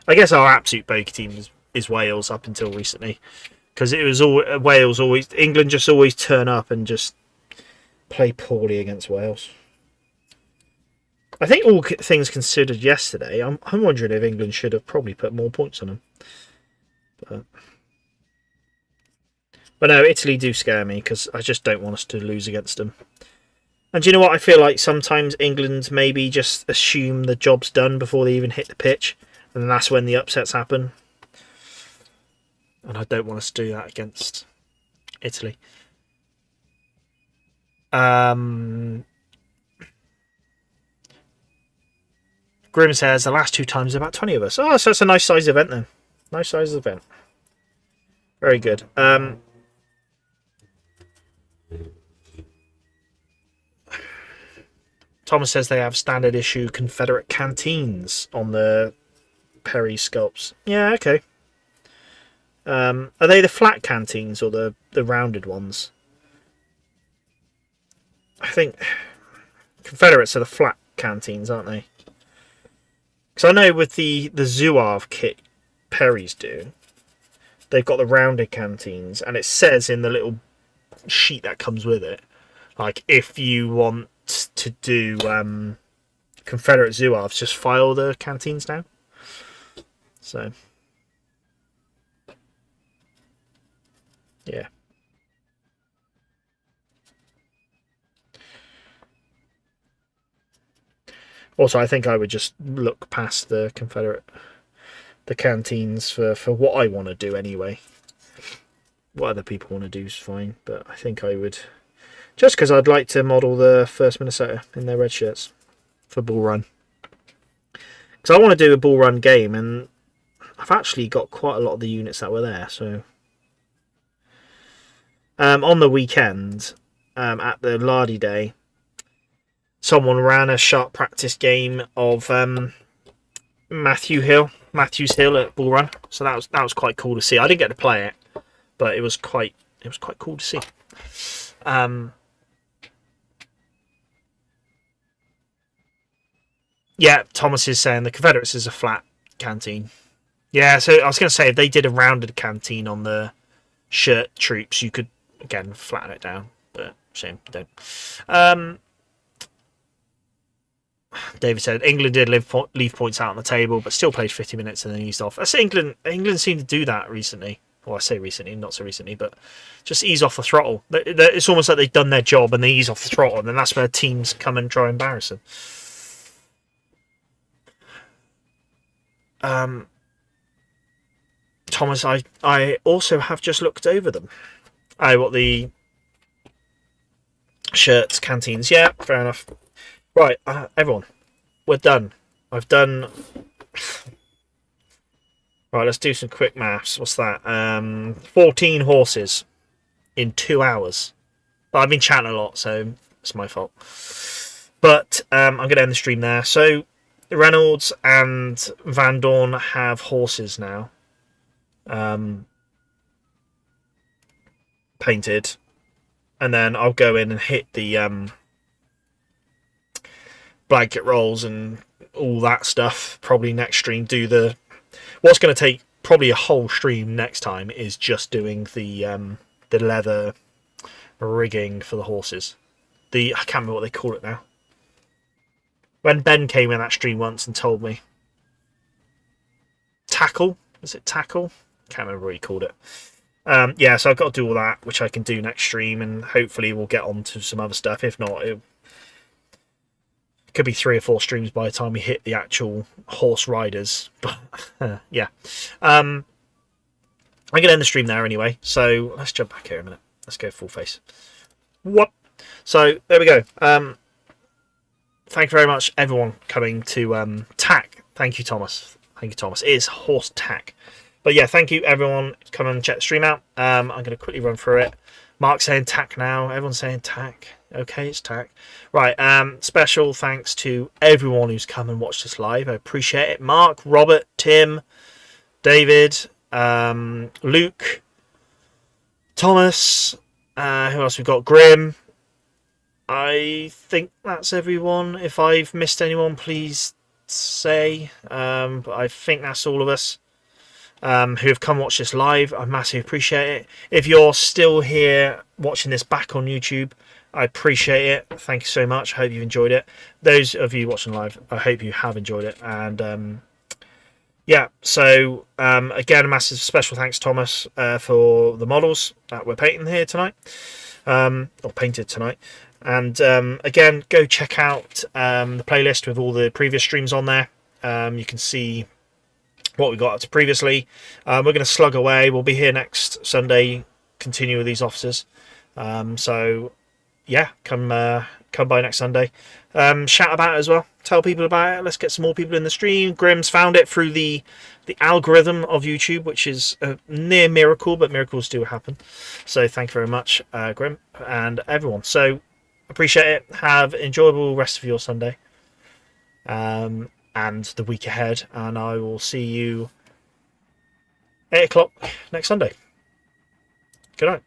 guess our absolute bogey team is Wales up until recently, because it was all Wales always. England just always turn up and just play poorly against Wales. I think all things considered yesterday, I'm wondering if England should have probably put more points on them. But no, Italy do scare me because I just don't want us to lose against them. And do you know what? I feel like sometimes England maybe just assume the job's done before they even hit the pitch, and that's when the upsets happen. And I don't want us to do that against Italy. Grim says the last 2 times about 20 of us. Oh, so that's a nice size event then. Nice size event. Very good. Thomas says they have standard issue Confederate canteens on the Perry sculpts. Yeah, okay. Are they the flat canteens or the rounded ones? I think Confederates are the flat canteens, aren't they? Because I know with the Zouave kit Perry's do, they've got the rounded canteens, and it says in the little sheet that comes with it, like, if you want to do Confederate Zouaves, just file the canteens down. So, yeah. Also, I think I would just look past the canteens for what I want to do anyway. What other people want to do is fine, but I think I would, just because I'd like to model the 1st Minnesota in their red shirts for Bull Run. Because I want to do a Bull Run game, and I've actually got quite a lot of the units that were there. So on the weekend, at the Lardy Day, someone ran a sharp practice game of Matthews Hill at Bull Run, so that was quite cool to see. I didn't get to play it, but it was quite cool to see. Yeah, Thomas is saying the Confederates is a flat canteen. Yeah, so I was going to say, if they did a rounded canteen on the shirt troops, you could again flatten it down, but shame don't. David said England did leave points out on the table, but still played 50 minutes and then eased off. I say England seemed to do that recently. Well, I say recently, not so recently, but just ease off the throttle. It's almost like they've done their job and they ease off the throttle, and then that's where teams come and try and embarrass them. Thomas, I also have just looked over them. What the shirts, canteens? Yeah, fair enough. Right, everyone, we're done. I've done. Right, let's do some quick maths. What's that? 14 horses in 2 hours. But I've been chatting a lot, so it's my fault. But I'm going to end the stream there. So Reynolds and Van Dorn have horses now. Painted. And then I'll go in and hit the blanket rolls and all that stuff probably next stream. Do the what's going to take probably a whole stream next time is just doing the leather rigging for the horses. I can't remember what they call it now. When Ben came in that stream once and told me, tackle, is it tackle? Can't remember what he called it. Yeah, so I've got to do all that, which I can do next stream, and hopefully we'll get on to some other stuff. If not, it could be 3 or 4 streams by the time we hit the actual horse riders. But yeah, I'm going to end the stream there anyway. So let's jump back here a minute. Let's go full face. What? So there we go. Thank you very much, everyone, coming to TAC. Thank you, Thomas. Thank you, Thomas. It is horse TAC. But yeah, thank you, everyone. Come and check the stream out. I'm going to quickly run through it. Mark saying tack now. Everyone's saying tack. Okay, it's tack. Right. Special thanks to everyone who's come and watched us live. I appreciate it. Mark, Robert, Tim, David, Luke, Thomas. Who else we've got? Grim. I think that's everyone. If I've missed anyone, please say. But I think that's all of us who have come watch this live. I massively appreciate it. If you're still here watching this back on YouTube, I appreciate it. Thank you so much. I hope you've enjoyed it. Those of you watching live, I hope you have enjoyed it. And yeah, so again, a massive special thanks, Thomas, for the models that we're painting here tonight, or painted tonight. And again, go check out the playlist with all the previous streams on there. You can see what we got up to previously. We're going to slug away. We'll be here next Sunday, continue with these officers. So yeah, come by next Sunday. Shout about it as well. Tell people about it. Let's get some more people in the stream. Grim's found it through the algorithm of YouTube, which is a near miracle, but miracles do happen. So thank you very much, Grim, and everyone. So appreciate it. Have an enjoyable rest of your Sunday and the week ahead, and I will see you 8 o'clock next Sunday. Good night.